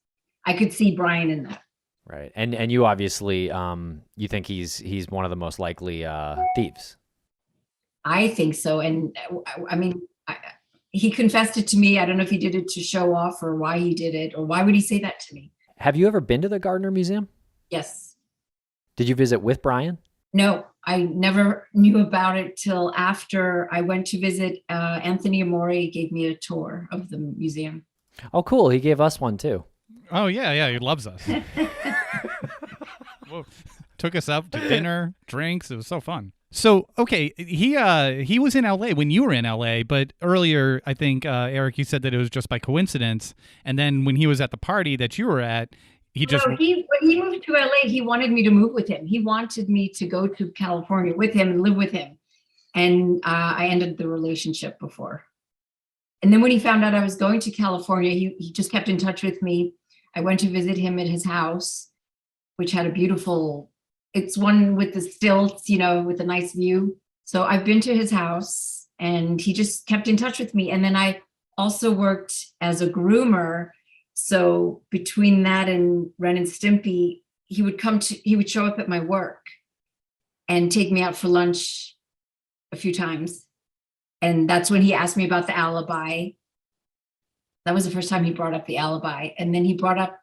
I could see Brian in that. Right. And you obviously you think he's one of the most likely thieves. I think so. And I mean, he confessed it to me. I don't know if he did it to show off or why he did it, or why would he say that to me? Have you ever been to the Gardner Museum? Yes. Did you visit with Brian? No, I never knew about it till after I went to visit. Anthony Amore gave me a tour of the museum. Oh, cool. He gave us one too. Oh, yeah, he loves us. Whoa. Took us out to dinner, drinks. It was so fun. So, okay, he was in LA when you were in LA, but earlier, I think, Eric, you said that it was just by coincidence. And then when he was at the party that you were at, when he moved to LA, he wanted me to move with him. He wanted me to go to California with him and live with him. And I ended the relationship before. And then when he found out I was going to California, he just kept in touch with me. I went to visit him at his house, which had it's one with the stilts, with a nice view. So I've been to his house and he just kept in touch with me. And then I also worked as a groomer. So between that and Ren and Stimpy, he would show up at my work and take me out for lunch a few times. And that's when he asked me about the Alibi. That was the first time he brought up the Alibi. And then he brought up,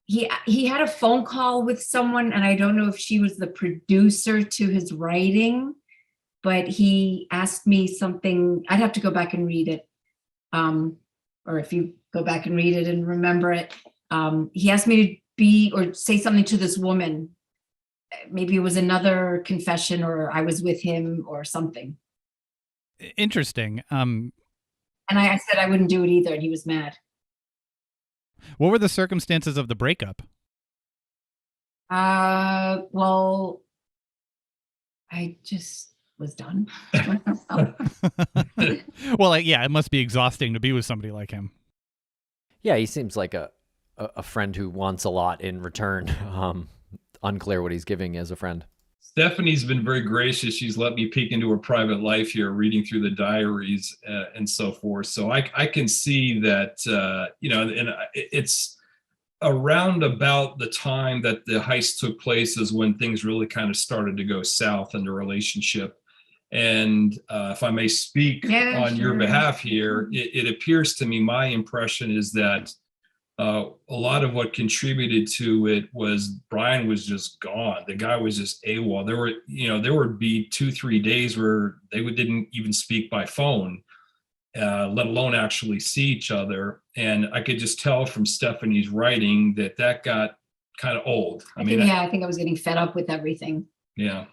he had a phone call with someone, and I don't know if she was the producer to his writing, but he asked me something. I'd have to go back and read it. Or if you go back and read it and remember it, he asked me to be or say something to this woman. Maybe it was another confession, or I was with him or something. Interesting. And I said I wouldn't do it either, and he was mad. What were the circumstances of the breakup? Well, I just was done. Well, it must be exhausting to be with somebody like him. Yeah, he seems like a friend who wants a lot in return. Unclear what he's giving as a friend. Stephanie's been very gracious. She's let me peek into her private life here, reading through the diaries and so forth. So I can see that, and it's around about the time that the heist took place is when things really kind of started to go south in the relationship. And if I may speak on your behalf here, it appears to me, my impression is that a lot of what contributed to it was Brian was just gone. The guy was just AWOL. There would be 2-3 days where they didn't even speak by phone, let alone actually see each other. And I could just tell from Stephanie's writing that got kind of old. I think I was getting fed up with everything. Yeah.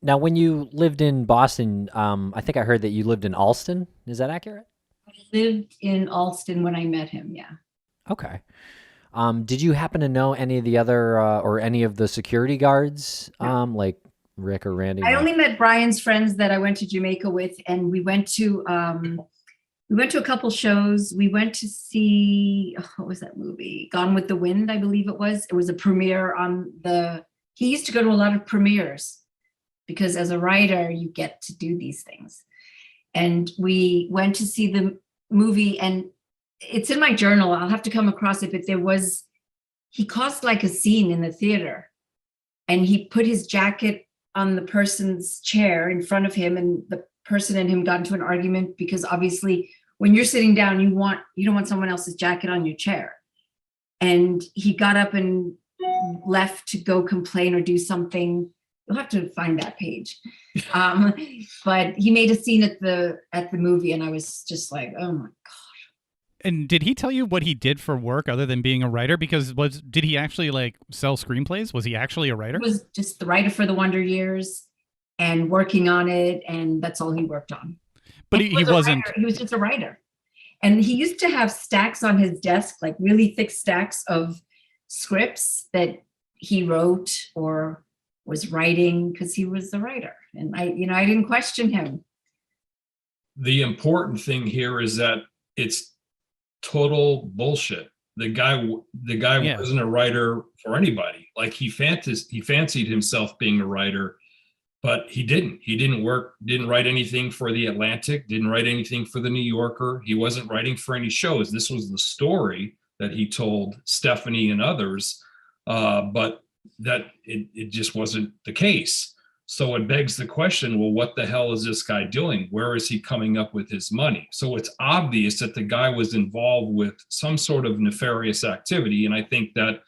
Now, when you lived in Boston, I think I heard that you lived in Allston. Is that accurate? I lived in Allston when I met him, yeah. Okay. Did you happen to know any of the other or any of the security guards, like Rick or Randy? I only met Brian's friends that I went to Jamaica with, and we went to a couple shows. We went to see, what was that movie? Gone with the Wind, I believe it was. It was a premiere he used to go to a lot of premieres because as a writer, you get to do these things. And we went to see the movie, and it's in my journal. I'll have to come across it, but he caused like a scene in the theater, and he put his jacket on the person's chair in front of him, and the person and him got into an argument because obviously when you're sitting down, you don't want someone else's jacket on your chair. And he got up and left to go complain or do something. You'll have to find that page. But he made a scene at the movie, and I was just like, oh my God. And did he tell you what he did for work other than being a writer? Because did he actually like sell screenplays? Was he actually a writer? He was just the writer for the Wonder Years and working on it, and that's all he worked on. But he wasn't. He was just a writer. And he used to have stacks on his desk, like really thick stacks of scripts that he wrote or was writing because he was the writer. And I didn't question him. The important thing here is that it's total bullshit. The guy wasn't a writer for anybody. Like he fancied himself being a writer, but he didn't work, didn't write anything for the Atlantic, didn't write anything for the New Yorker. He wasn't writing for any shows. This was the story that he told Stephanie and others, but that it just wasn't the case. So it begs the question, well, what the hell is this guy doing? Where is he coming up with his money? So it's obvious that the guy was involved with some sort of nefarious activity. And I think that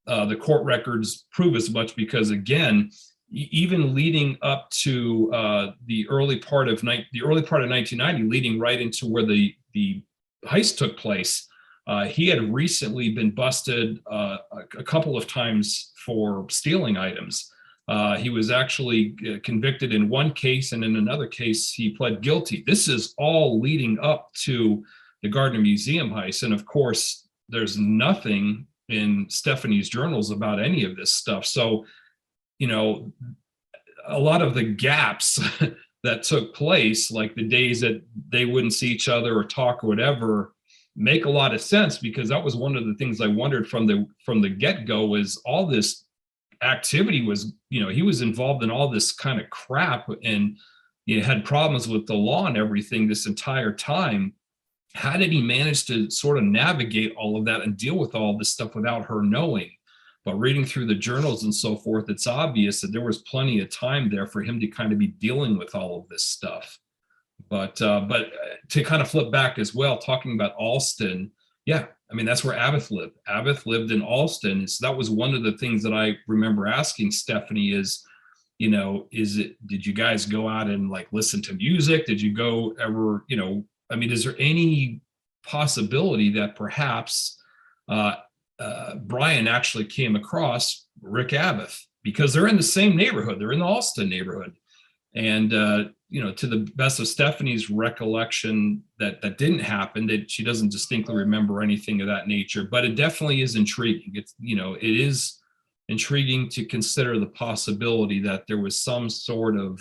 the court records prove as much, because again, even leading up to the early part of 1990, leading right into where the heist took place, he had recently been busted a couple of times for stealing items. He was actually convicted in one case, and in another case, he pled guilty. This is all leading up to the Gardner Museum heist. And of course, there's nothing in Stephanie's journals about any of this stuff. So, you know, a lot of the gaps that took place, like the days that they wouldn't see each other or talk or whatever, make a lot of sense, because that was one of the things I wondered from the get-go, was all this activity was, you know, he was involved in all this kind of crap, and he had problems with the law and everything this entire time. How did he manage to sort of navigate all of that and deal with all this stuff without her knowing? But reading through the journals and so forth, it's obvious that there was plenty of time there for him to kind of be dealing with all of this stuff. But to kind of flip back as well, talking about Alston, yeah, I mean, that's where Abbott lived. Abbott lived in Alston. So that was one of the things that I remember asking Stephanie is, you know, did you guys go out and like listen to music? Did you go ever, you know, I mean, is there any possibility that perhaps Brian actually came across Rick Abbott? Because they're in the same neighborhood. They're in the Alston neighborhood. And, you know, to the best of Stephanie's recollection, that didn't happen, that she doesn't distinctly remember anything of that nature, but it definitely is intriguing. It's, you know, it is intriguing to consider the possibility that there was some sort of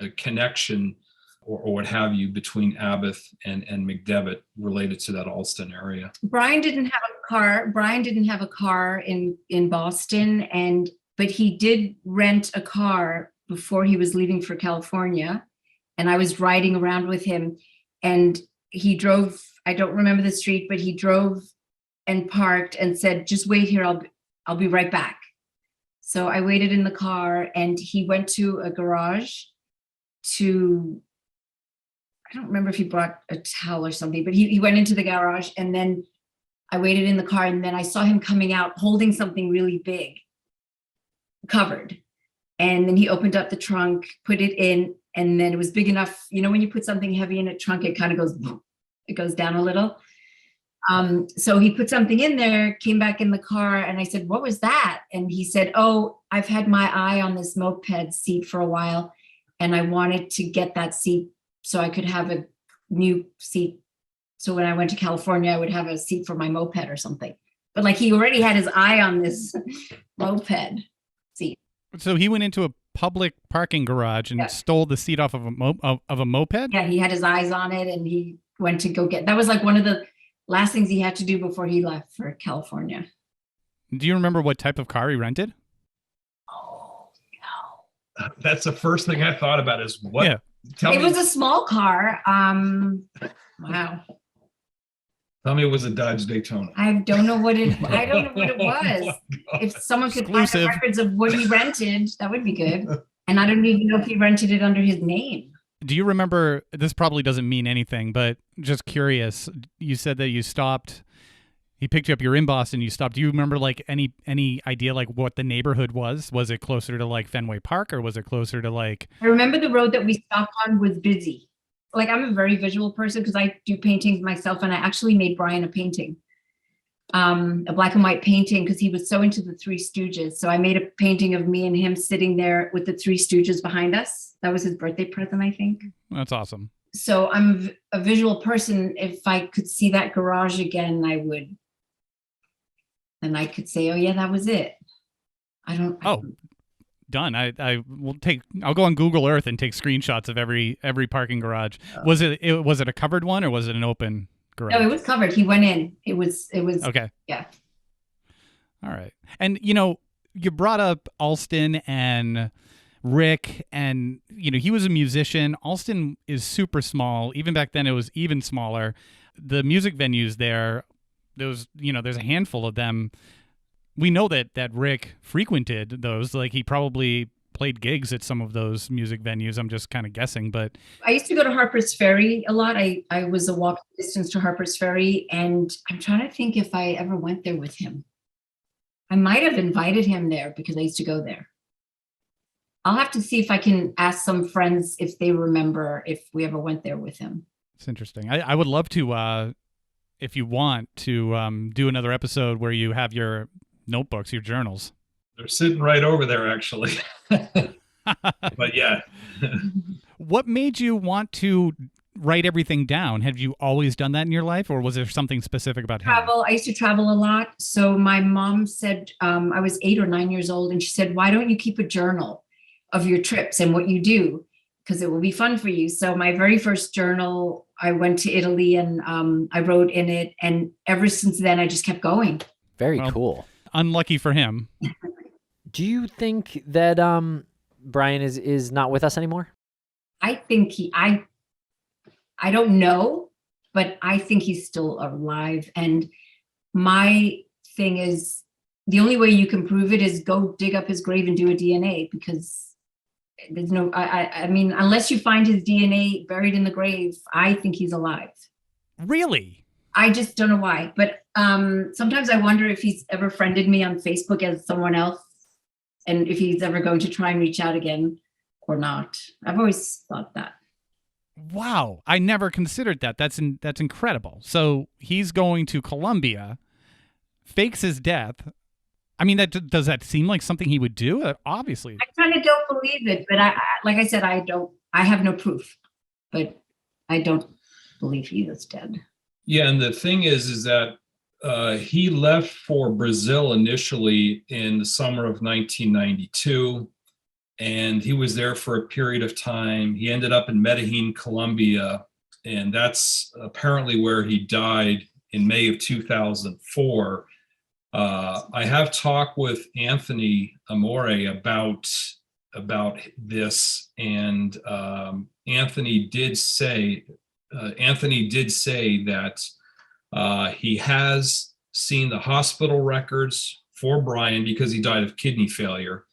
a connection or what have you between Abbott and McDevitt related to that Alston area. Brian didn't have a car. Brian didn't have a car in Boston, but he did rent a car before he was leaving for California. And I was riding around with him, and he drove, I don't remember the street, but he drove and parked and said, just wait here, I'll be right back. So I waited in the car, and he went to a garage I don't remember if he brought a towel or something, but he went into the garage, and then I waited in the car, and then I saw him coming out holding something really big, covered. And then he opened up the trunk, put it in, and then it was big enough. You know, when you put something heavy in a trunk, it kind of goes down a little. So he put something in there, came back in the car, and I said, what was that? And he said, oh, I've had my eye on this moped seat for a while, and I wanted to get that seat so I could have a new seat. So when I went to California, I would have a seat for my moped or something. But like, he already had his eye on this moped seat. So he went into a public parking garage and stole the seat off of a moped? Yeah, he had his eyes on it, and he went to go get, that was like one of the last things he had to do before he left for California. Do you remember what type of car he rented? Oh, no. That's the first thing I thought about is what? Yeah. It was a small car. Wow. Tell me it was a Dodge Daytona. I don't know what it was. If someone could find the records of what he rented, that would be good. And I don't even know if he rented it under his name. Do you remember, this probably doesn't mean anything, but just curious, you said that you stopped, he picked you up, you're in Boston, you stopped. Do you remember like any idea like what the neighborhood was? Was it closer to like Fenway Park, or was it closer to like? I remember the road that we stopped on was busy. Like, I'm a very visual person because I do paintings myself, and I actually made Brian a painting, a black and white painting, because he was so into the Three Stooges. So I made a painting of me and him sitting there with the Three Stooges behind us. That was his birthday present, I think. That's awesome. So I'm a visual person. If I could see that garage again, I would. And I could say, oh yeah, that was it. Done. I'll go on Google Earth and take screenshots of every parking garage. Was it a covered one, or was it an open garage? No, it was covered. He went in. It was okay. Yeah. All right. And you know, you brought up Alston and Rick, and he was a musician. Alston is super small. Even back then, it was even smaller. The music venues there's a handful of them. We know that Rick frequented those. Like, he probably played gigs at some of those music venues. I'm just kind of guessing, but I used to go to Harper's Ferry a lot. I was a walking distance to Harper's Ferry, and I'm trying to think if I ever went there with him. I might have invited him there because I used to go there. I'll have to see if I can ask some friends if they remember if we ever went there with him. It's interesting. I would love to, if you want to, do another episode where you have your notebooks, your journals. They're sitting right over there, actually. But yeah. What made you want to write everything down? Have you always done that in your life, or was there something specific about him? Travel. I used to travel a lot. So my mom said, I was 8 or 9 years old, and she said, why don't you keep a journal of your trips and what you do? Because it will be fun for you. So my very first journal, I went to Italy and I wrote in it. And ever since then, I just kept going. Very cool. Unlucky for him. Do you think that Brian is not with us anymore? I think I don't know, but I think he's still alive. And my thing is, the only way you can prove it is go dig up his grave and do a DNA, because there's no, I mean, unless you find his DNA buried in the grave, I think he's alive. Really? I just don't know why. But sometimes I wonder if he's ever friended me on Facebook as someone else, and if he's ever going to try and reach out again or not. I've always thought that. Wow. I never considered that. That's incredible. So he's going to Colombia, fakes his death. I mean, does that seem like something he would do? Obviously. I kind of don't believe it, but like I said, I have no proof, but I don't believe he was dead. Yeah, and the thing is that he left for Brazil initially in the summer of 1992, and he was there for a period of time. He ended up in Medellin, Colombia, and that's apparently where he died in May of 2004. I have talked with Anthony Amore about this, and Anthony did say that he has seen the hospital records for Brian because he died of kidney failure,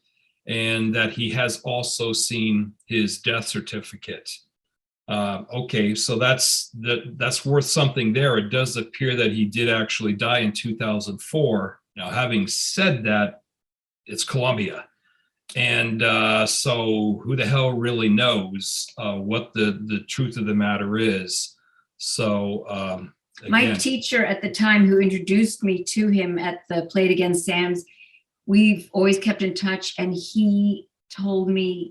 and that he has also seen his death certificate. Okay, so that's worth something there. It does appear that he did actually die in 2004. Now, having said that, it's Colombia. And so who the hell really knows what the truth of the matter is? So again, my teacher at the time who introduced me to him at the Play It Again Sam's, we've always kept in touch, and he called me,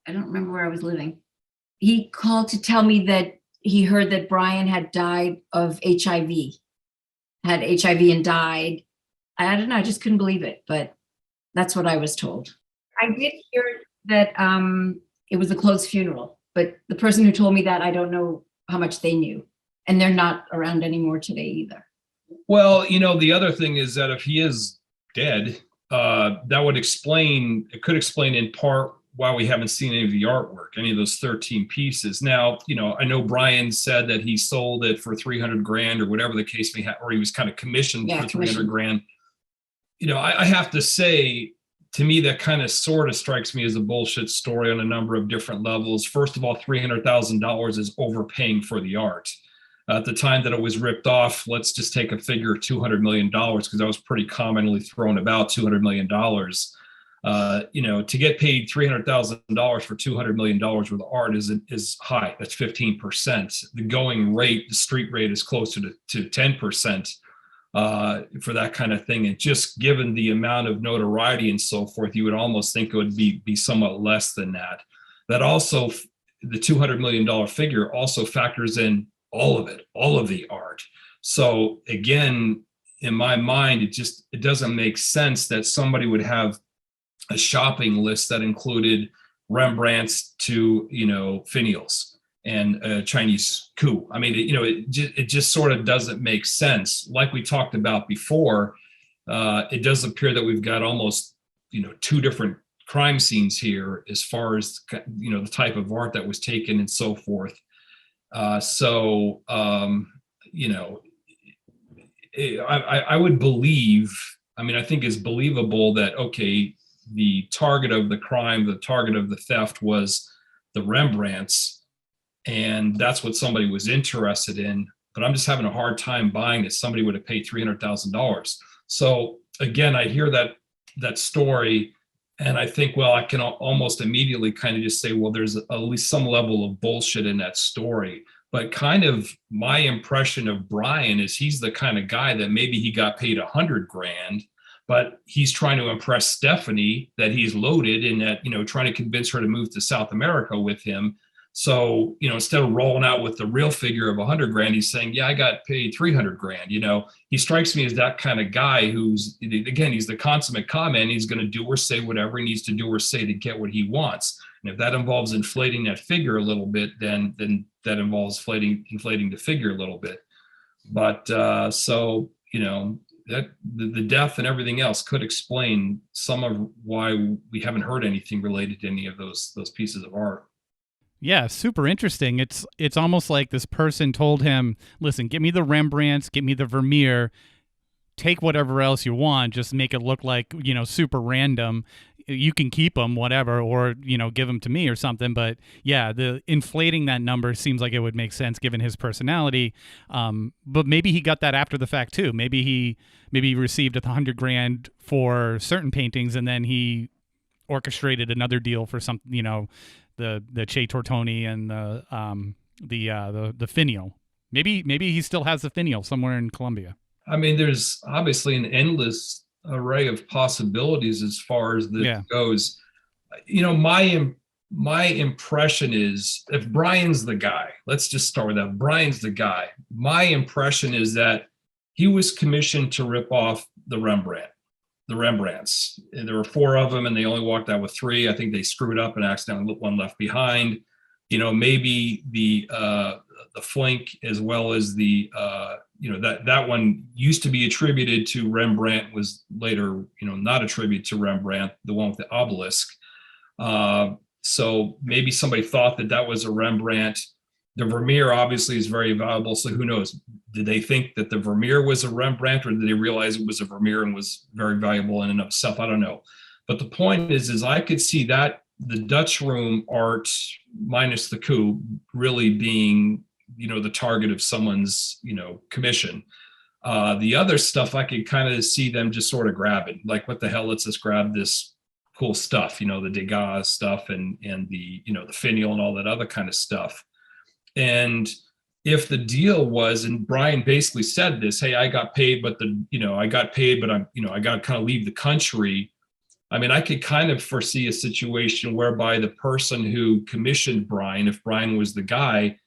I don't remember where I was living. He called to tell me that he heard that Brian had died of HIV, had HIV and died. I don't know, I just couldn't believe it, but that's what I was told. I did hear that it was a closed funeral, but the person who told me that, I don't know how much they knew. And they're not around anymore today either. Well, the other thing is that if he is dead, it could explain in part why we haven't seen any of the artwork, any of those 13 pieces. Now, I know Brian said that he sold it for $300,000 or whatever the case may have, or he was kind of commissioned for $300,000. I have to say, to me, that kind of sort of strikes me as a bullshit story on a number of different levels. First of all, $300,000 is overpaying for the art. At the time that it was ripped off, let's just take a figure of $200 million, because that was pretty commonly thrown about, $200 million. To get paid $300,000 for $200 million worth of art is high. That's 15%. The going rate, the street rate, is closer to 10% for that kind of thing. And just given the amount of notoriety and so forth, you would almost think it would be somewhat less than that. That also, the $200 million figure also factors in all of it, all of the art. So again, in my mind, it doesn't make sense that somebody would have a shopping list that included Rembrandts to, finials and Chinese coup. I mean, it just sort of doesn't make sense. Like we talked about before, it does appear that we've got almost, two different crime scenes here as far as, the type of art that was taken and so forth. I would believe, I think it's believable that, okay, the target of the crime, the target of the theft was the Rembrandts, and that's what somebody was interested in. But I'm just having a hard time buying that somebody would have paid $300,000. So again, I hear that story, and I think, well, I can almost immediately kind of just say, well, there's at least some level of bullshit in that story. But kind of my impression of Brian is he's the kind of guy that maybe he got paid $100,000, but he's trying to impress Stephanie that he's loaded and that, trying to convince her to move to South America with him. So, instead of rolling out with the real figure of $100,000, he's saying, yeah, I got paid $300,000. He strikes me as that kind of guy who's, again, he's the consummate con man. He's going to do or say whatever he needs to do or say to get what he wants. And if that involves inflating that figure a little bit, then that involves inflating the figure a little bit. But that the death and everything else could explain some of why we haven't heard anything related to any of those pieces of art. Yeah, super interesting. It's almost like this person told him, listen, give me the Rembrandts, give me the Vermeer, take whatever else you want, just make it look like, super random. You can keep them, whatever, or, give them to me or something. But yeah, the inflating that number seems like it would make sense given his personality. But maybe he got that after the fact too. Maybe he received $100,000 for certain paintings, and then he orchestrated another deal for something, the Che Tortoni and the finial. Maybe he still has the finial somewhere in Colombia. There's obviously an endless array of possibilities as far as this goes. My impression is, if Brian's the guy, let's just start with that. Brian's the guy. My impression is that he was commissioned to rip off the Rembrandts. And there were 4 of them, and they only walked out with 3. I think they screwed up and accidentally let one left behind. Maybe the flank, as well as the that one used to be attributed to Rembrandt, was later not attributed to Rembrandt, the one with the obelisk. So maybe somebody thought that was a Rembrandt. The Vermeer obviously is very valuable, so who knows? Did they think that the Vermeer was a Rembrandt, or did they realize it was a Vermeer and was very valuable in and of itself? I don't know. But the point is I could see that the Dutch room art minus the coup really being, the target of someone's, commission. The other stuff, I could kind of see them just sort of grabbing, like, what the hell, let's just grab this cool stuff, the Degas stuff and the, the finial and all that other kind of stuff. And if the deal was, and Brian basically said this, hey, I got paid, but I got paid, but I'm, I got to kind of leave the country. I could kind of foresee a situation whereby the person who commissioned Brian, if Brian was the guy,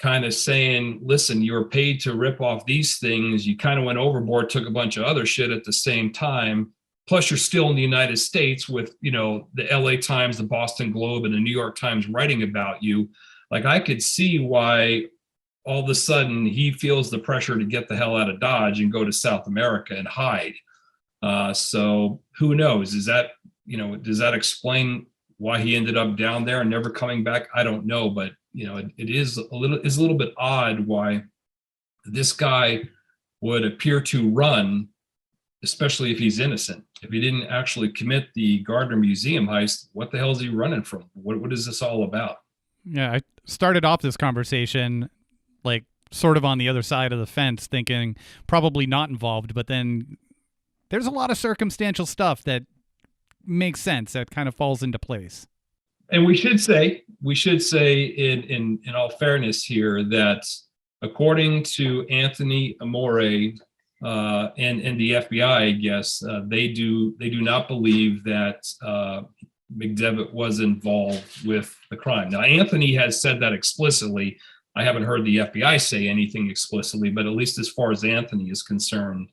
kind of saying, listen, you were paid to rip off these things. You kind of went overboard, took a bunch of other shit at the same time. Plus you're still in the United States with, the LA Times, the Boston Globe, and the New York Times writing about you. Like, I could see why all of a sudden he feels the pressure to get the hell out of Dodge and go to South America and hide. So who knows? Is that, does that explain why he ended up down there and never coming back? I don't know, but it is a little bit odd why this guy would appear to run, especially if he's innocent. If he didn't actually commit the Gardner Museum heist, what the hell is he running from? What is this all about? Yeah, I started off this conversation like sort of on the other side of the fence, thinking probably not involved, but then there's a lot of circumstantial stuff that makes sense, that kind of falls into place. And we should say in all fairness here that according to Anthony Amore and the FBI, I guess, they do not believe that McDevitt was involved with the crime. Now, Anthony has said that explicitly. I haven't heard the FBI say anything explicitly, but at least as far as Anthony is concerned,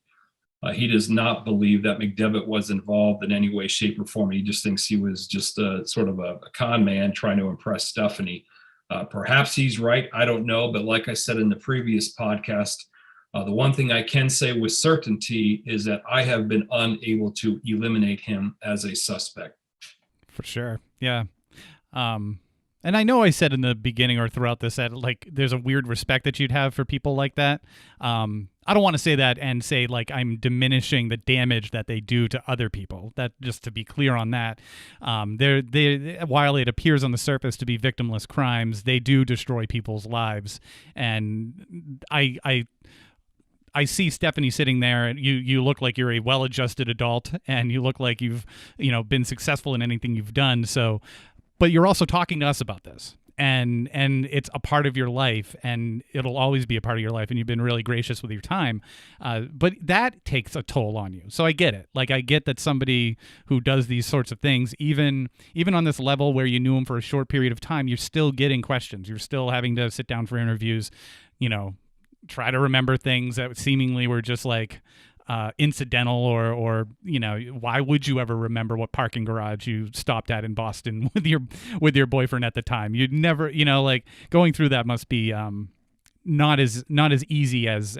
he does not believe that McDevitt was involved in any way, shape, or form. He just thinks he was just sort of a con man trying to impress Stephanie. Perhaps he's right. I don't know. But like I said in the previous podcast, the one thing I can say with certainty is that I have been unable to eliminate him as a suspect. For sure. Yeah. And I know I said in the beginning or throughout this that like there's a weird respect that you'd have for people like that. I don't want to say that and say like I'm diminishing the damage that they do to other people. That just to be clear on that, while it appears on the surface to be victimless crimes, they do destroy people's lives. And I see Stephanie sitting there, and you look like you're a well-adjusted adult, and you look like you've been successful in anything you've done. So. But you're also talking to us about this, and it's a part of your life, and it'll always be a part of your life, and you've been really gracious with your time. But that takes a toll on you. So I get it. Like, I get that somebody who does these sorts of things, even on this level where you knew him for a short period of time, you're still getting questions. You're still having to sit down for interviews, try to remember things that seemingly were just like incidental or why would you ever remember what parking garage you stopped at in Boston with your boyfriend at the time? You'd never, like going through that must be not as easy as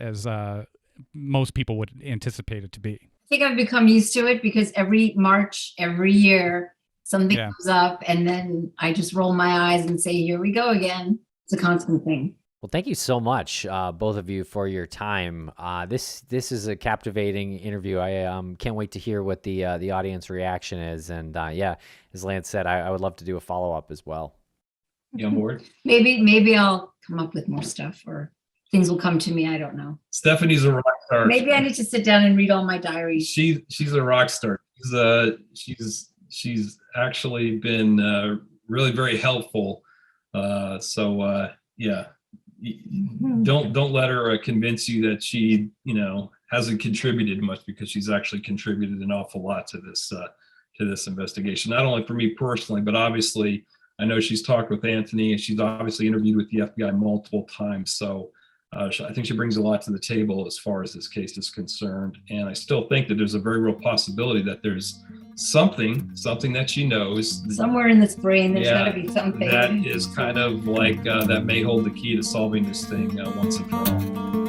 most people would anticipate it to be. I think I've become used to it because every March, every year, something comes up and then I just roll my eyes and say, here we go again. It's a constant thing. Well, thank you so much, both of you, for your time. This is a captivating interview. I can't wait to hear what the audience reaction is. And as Lance said, I would love to do a follow-up as well. You on board? Maybe I'll come up with more stuff, or things will come to me. I don't know. Stephanie a rock star. Maybe I need to sit down and read all my diaries. She's a rock star. She's actually been really very helpful. Don't let her convince you that she hasn't contributed much, because she's actually contributed an awful lot to this investigation, not only for me personally, but obviously I know she's talked with Anthony, and she's obviously interviewed with the FBI multiple times. So I think she brings a lot to the table as far as this case is concerned. And I still think that there's a very real possibility that there's something that she knows somewhere in this brain. There's got to be something that is kind of like that may hold the key to solving this thing once and for all.